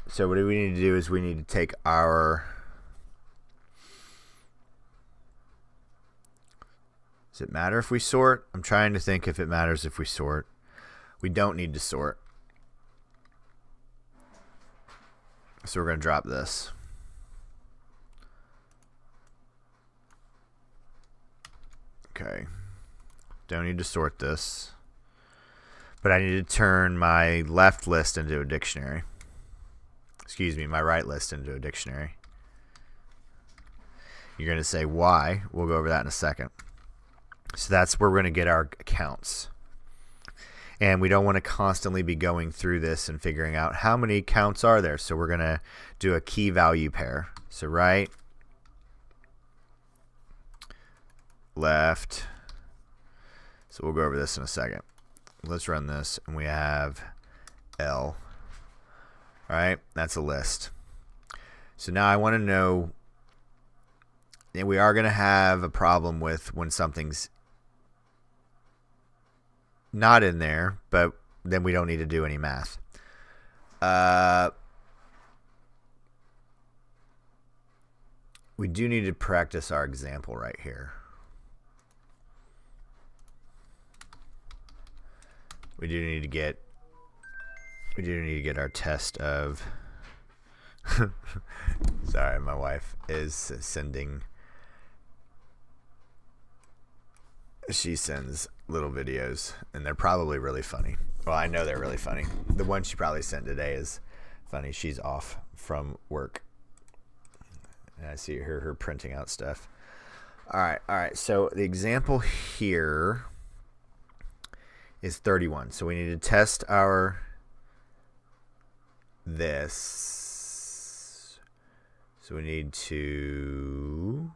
So what we need to do is we need to take our. Does it matter if we sort? I'm trying to think if it matters if we sort. We don't need to sort. So we're gonna drop this. Okay, don't need to sort this, but I need to turn my left list into a dictionary. Excuse me, my right list into a dictionary. You're going to say why. We'll go over that in a second. So that's where we're going to get our counts. And we don't want to constantly be going through this and figuring out how many counts are there. So we're going to do a key value pair. So right, left. So we'll go over this in a second. Let's run this, and we have L. All right, that's a list. So now I want to know, and we are going to have a problem with when something's not in there, but then we don't need to do any math. We do need to practice our example right here. We do need to get our test of sorry, my wife is sending she sends little videos, and they're probably really funny. Well, I know they're really funny. The one she probably sent today is funny. She's off from work, and I see her printing out stuff. All right. So the example here is 31. So we need to test our this. So we need to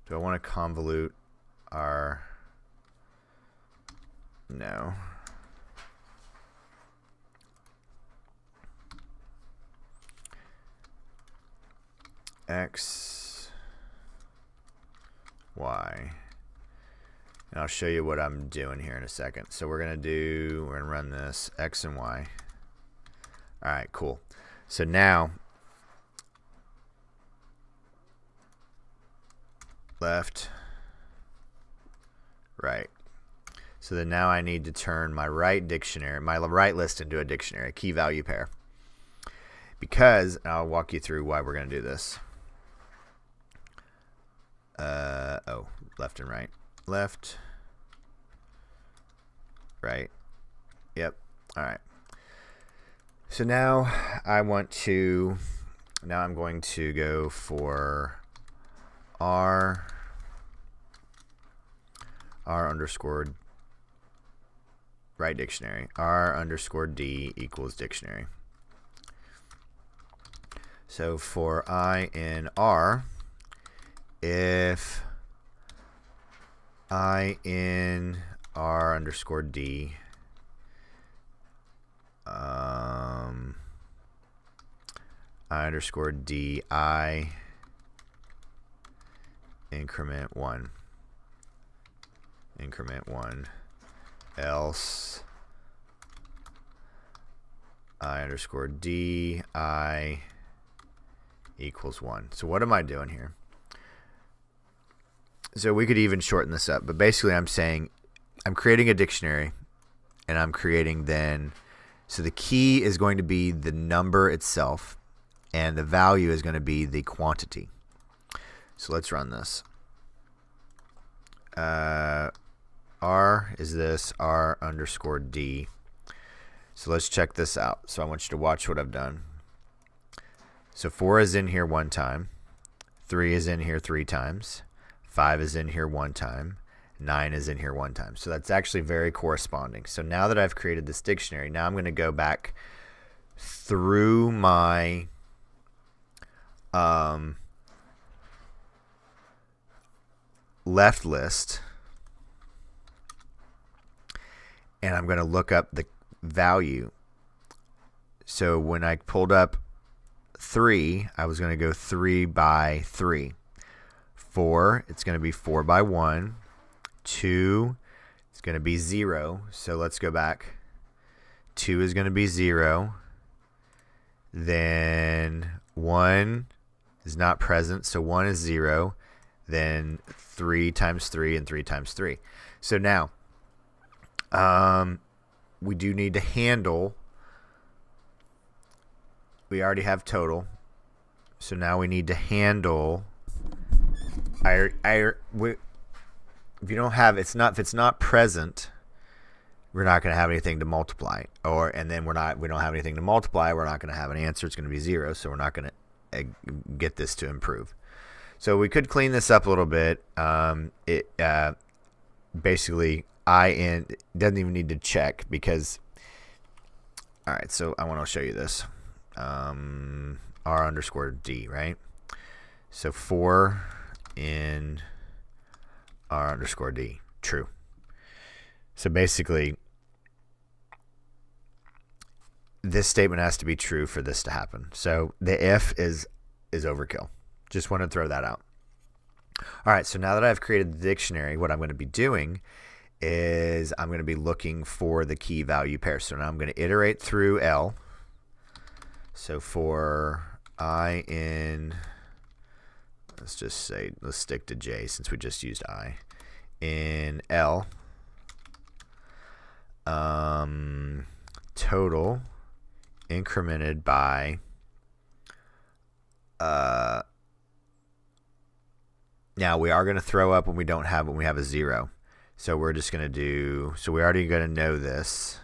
do I want to convolute our no. X, Y. And I'll show you what I'm doing here in a second. So we're gonna run this X and Y. All right, cool. So now left, right. So then now I need to turn my right list into a dictionary, a key value pair. Because, and I'll walk you through why we're going to do this. Left and right. Left, right. Yep. All right. So now I'm going to go for R underscore right dictionary. R underscore D equals dictionary. So for I in R, if I in R underscore D I underscore D I increment 1 else I underscore D I equals 1. So what am I doing here? So we could even shorten this up, but basically I'm saying I'm creating a dictionary, and I'm creating so the key is going to be the number itself, and the value is going to be the quantity. So let's run this. R is this R underscore D. So let's check this out. So I want you to watch what I've done. So 4 is in here 1 time, 3 is in here 3 times, 5 is in here 1 time, 9 is in here 1 time. So that's actually very corresponding. So now that I've created this dictionary, now I'm going to go back through my left list, and I'm going to look up the value. So when I pulled up 3, I was going to go 3 by 3. 4, it's going to be 4 by 1. 2, it's going to be 0. So let's go back. 2 is going to be 0. Then 1 is not present, so 1 is 0. Then 3 times 3 and 3 times 3. So now we do need to handle. We already have total, so now we need to handle. If you don't have, if it's not present, we're not going to have anything to multiply, and then we don't have anything to multiply. We're not going to have an answer. It's going to be 0, so we're not going to get this to improve. So we could clean this up a little bit. Basically it doesn't even need to check because. All right, so I want to show you this. R underscore D, right? So 4 in R underscore D, true. So basically, this statement has to be true for this to happen. So the if is overkill. Just want to throw that out. All right, so now that I've created the dictionary, what I'm going to be doing is I'm going to be looking for the key value pair. So now I'm going to iterate through L. So for I in, let's just say, let's stick to J since we just used I, in L, total incremented by now we are going to throw up when we don't have, when we have a 0. So we're just going to do, so we're already going to know this.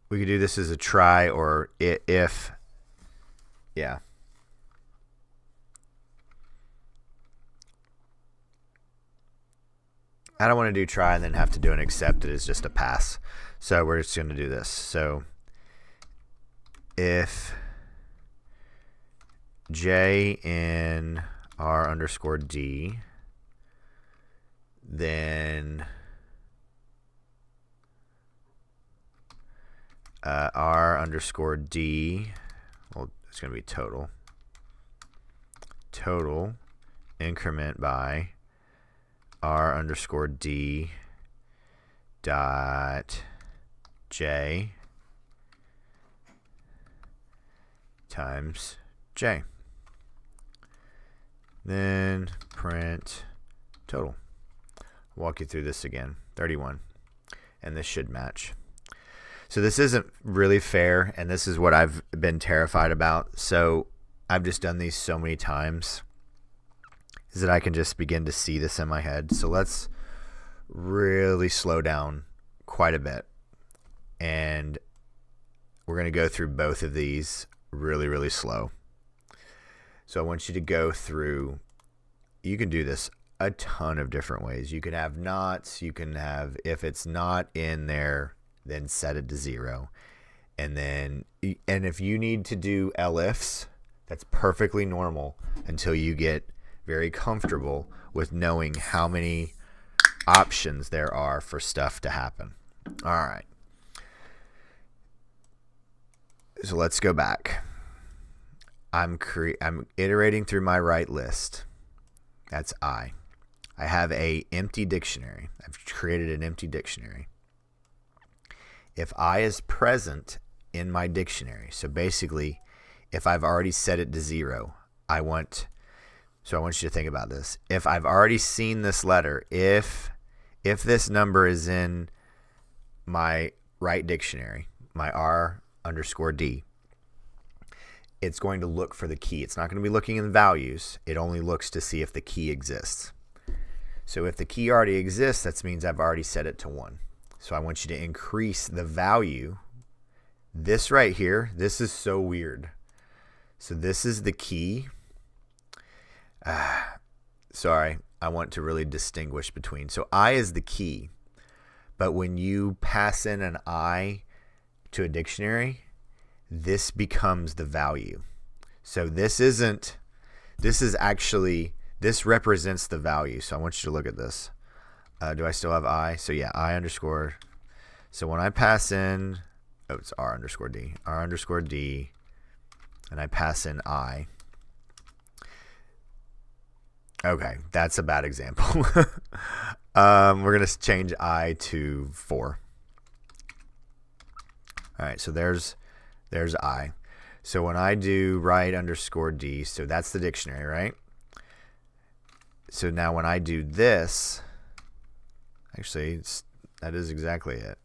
We could do this as a try or if, yeah. I don't want to do try and then have to do an accept it as just a pass. So we're just going to do this. So if J in R underscore D, then R underscore D, well, it's going to be total increment by R underscore D dot J times J. Then print total. Walk you through this again. 31. And this should match. So this isn't really fair, and this is what I've been terrified about. So I've just done these so many times is that I can just begin to see this in my head. So let's really slow down quite a bit. And we're going to go through both of these really, really slow. So I want you to go through, you can do this a ton of different ways. You can have nots, you can have, if it's not in there, then set it to 0. And if you need to do elifs, that's perfectly normal until you get very comfortable with knowing how many options there are for stuff to happen. All right. So let's go back. I'm iterating through my right list. That's I. I have a empty dictionary. I've created an empty dictionary. If I is present in my dictionary, so basically, if I've already set it to 0, I want you to think about this. If I've already seen this letter, if this number is in my right dictionary, my R underscore D, it's going to look for the key. It's not going to be looking in values. It only looks to see if the key exists. So if the key already exists, that means I've already set it to 1. So I want you to increase the value. This right here, this is so weird. So this is the key. Sorry, I want to really distinguish between. So I is the key. But when you pass in an I to a dictionary, this becomes the value. So this represents the value. So I want you to look at this. Do I still have I? So yeah, I underscore. So when I pass in, it's R underscore D, and I pass in I. Okay, that's a bad example. We're going to change I to 4. All right, so there's I. So when I do right underscore D, so that's the dictionary, right? So now when I do this, actually, that is exactly it.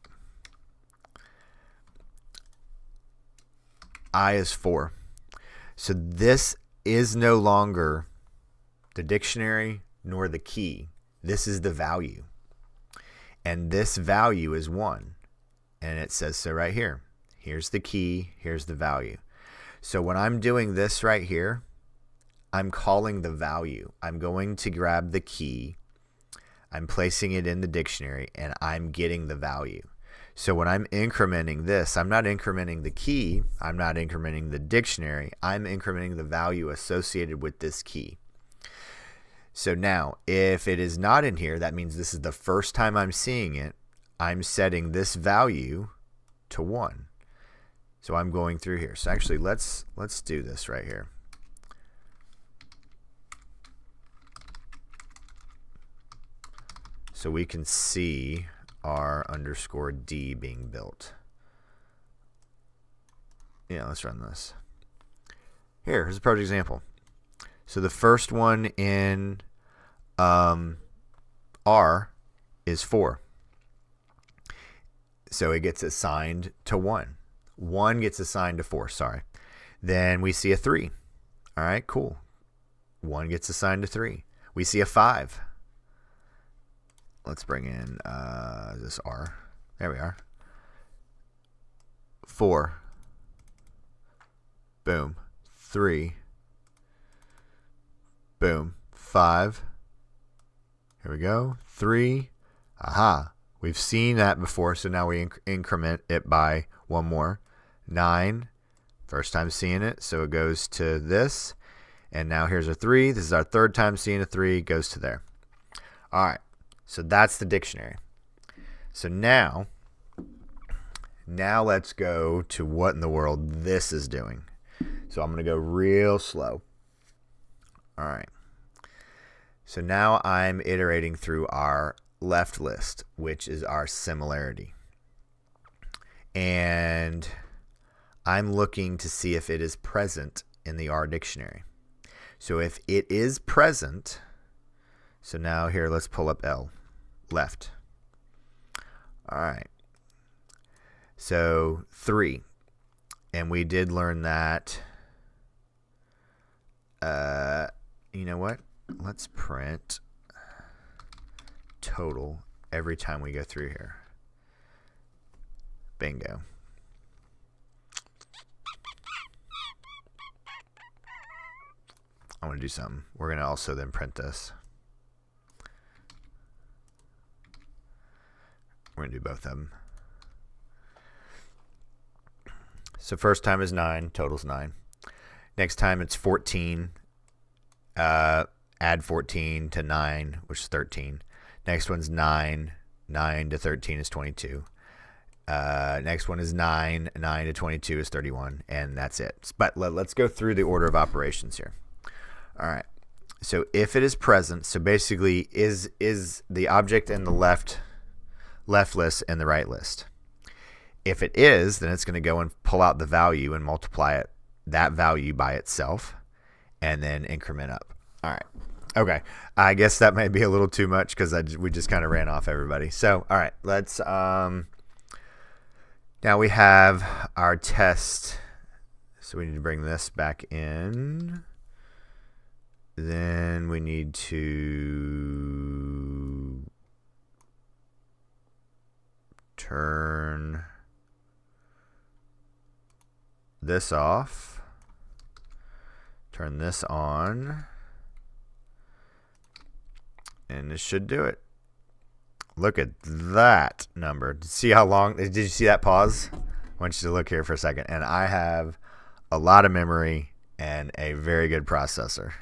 I is 4. So this is no longer the dictionary nor the key. This is the value. And this value is 1. And it says so right here. Here's the key. Here's the value. So when I'm doing this right here, I'm calling the value. I'm going to grab the key. I'm placing it in the dictionary, and I'm getting the value. So when I'm incrementing this, I'm not incrementing the key. I'm not incrementing the dictionary. I'm incrementing the value associated with this key. So now, if it is not in here, that means this is the first time I'm seeing it. I'm setting this value to 1. So I'm going through here. So actually, let's do this right here. So we can see R underscore D being built. Yeah, let's run this. Here's a project example. So the first one in R is 4. So it gets assigned to 1. 1 gets assigned to 4, sorry. Then we see a 3. All right, cool. 1 gets assigned to 3. We see a 5. Let's bring in this R. There we are. 4. Boom. 3. Boom. 5. Here we go. 3. Aha. We've seen that before, so now we increment it by 1 more. 9. First time seeing it, so it goes to this. And now here's a 3. This is our third time seeing a 3. It goes to there. All right. So that's the dictionary. So now let's go to what in the world this is doing. So I'm going to go real slow. All right. So now I'm iterating through our left list, which is our similarity. And I'm looking to see if it is present in the R dictionary. So if it is present, so now here, let's pull up L, left. All right. So 3. And we did learn that, you know what? Let's print total every time we go through here. Bingo. I want to do something. We're going to also then print this. We're going to do both of them. So first time is 9. Total's 9. Next time it's 14. Add 14 to 9, which is 13. Next one's 9. 9 to 13 is 22. Next one is 9. 9 to 22 is 31. And that's it. But let's go through the order of operations here. All right. So if it is present, so basically is the object in the left list and the right list. If it is, then it's going to go and pull out the value and multiply that value by itself and then increment up. All right. Okay. I guess that may be a little too much because we just kind of ran off everybody. So, all right. Let's now we have our test. So we need to bring this back in. Then we need to turn this off, turn this on, and this should do it. Look at that number. See how long? Did you see that pause? I want you to look here for a second. And I have a lot of memory and a very good processor.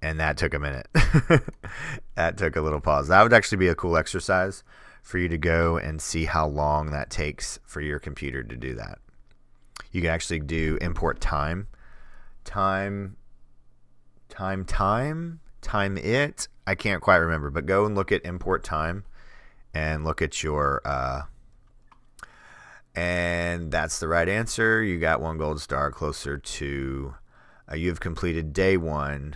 And that took a minute. That took a little pause. That would actually be a cool exercise for you to go and see how long that takes for your computer to do that. You can actually do import time it. I can't quite remember, but go and look at import time and look at your and that's the right answer. You got 1 gold star, closer to you've completed day 1.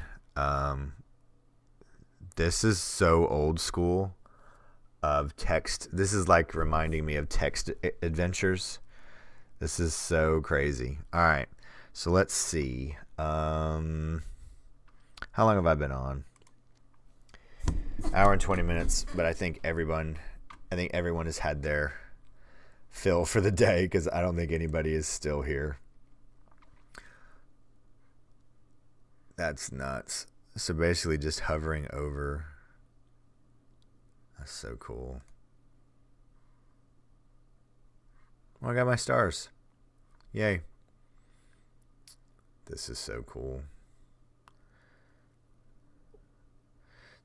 This is so old school of text. This is like reminding me of text adventures. This is so crazy. All right. So let's see. How long have I been on? Hour and 20 minutes, but I think everyone has had their fill for the day because I don't think anybody is still here. That's nuts. So basically just hovering over. That's so cool. Oh, I got my stars. Yay. This is so cool.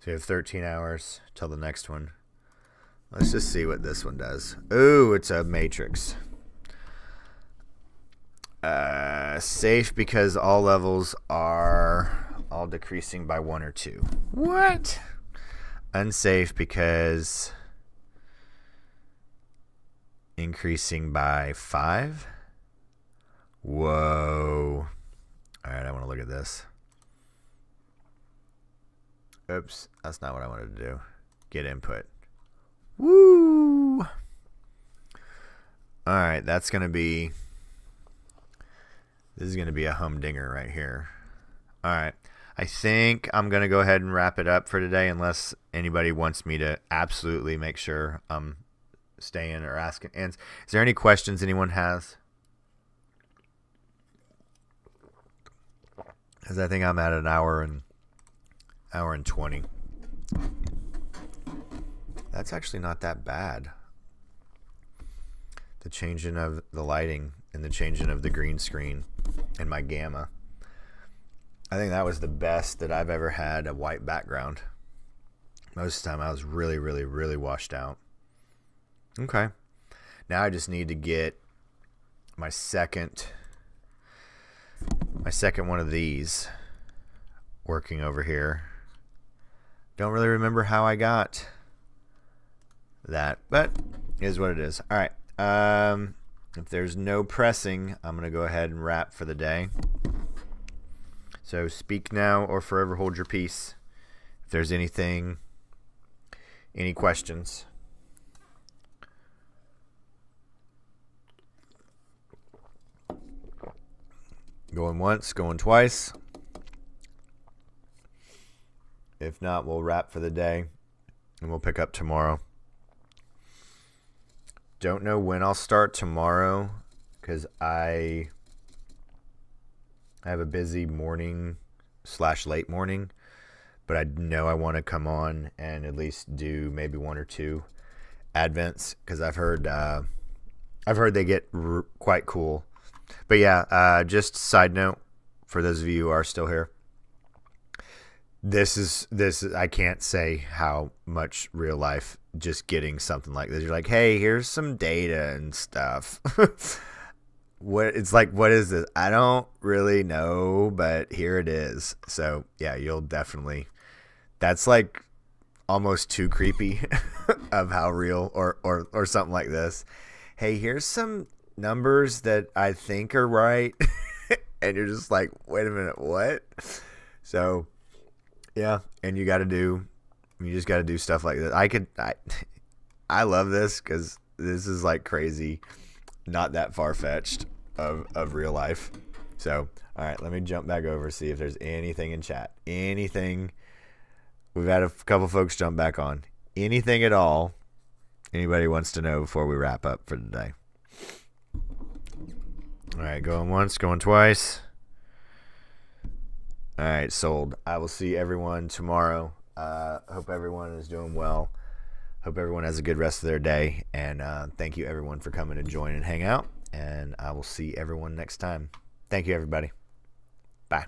So you have 13 hours till the next one. Let's just see what this one does. Ooh, it's a matrix. Safe because all levels are all decreasing by 1 or 2. What? Unsafe because increasing by 5. Whoa. All right, I want to look at this. Oops, that's not what I wanted to do. Get input. Woo! All right, this is going to be a humdinger right here. All right. I think I'm going to go ahead and wrap it up for today unless anybody wants me to absolutely make sure I'm staying or asking. And is there any questions anyone has? Because I think I'm at an hour and 20. That's actually not that bad. The changing of the lighting and the changing of the green screen and my gamma. I think that was the best that I've ever had a white background. Most of the time I was really, really, really washed out. Okay. Now I just need to get my second one of these working over here. Don't really remember how I got that, but it is what it is. All right. If there's no pressing, I'm going to go ahead and wrap for the day. So speak now or forever hold your peace. If there's any questions. Going once, going twice. If not, we'll wrap for the day and we'll pick up tomorrow. Don't know when I'll start tomorrow because I have a busy morning / late morning, but I know I want to come on and at least do maybe 1 or 2 advents because I've heard they get quite cool. But yeah, just side note for those of you who are still here. This is I can't say how much real life just getting something like this. You're like, hey, here's some data and stuff. What is this? I don't really know, but here it is. So yeah, you'll definitely. That's like almost too creepy of how real or something like this. Hey, here's some numbers that I think are right, and you're just like, wait a minute, what? So yeah, and you just got to do stuff like this. I love this because this is like crazy. Not that far-fetched of real life. So, all right, let me jump back over, see if there's anything in chat. Anything. We've had a couple folks jump back on. Anything at all anybody wants to know before we wrap up for today? All right, going once, going twice. All right, sold. I will see everyone tomorrow. Hope everyone is doing well. Hope everyone has a good rest of their day. And thank you, everyone, for coming to join and hang out. And I will see everyone next time. Thank you, everybody. Bye.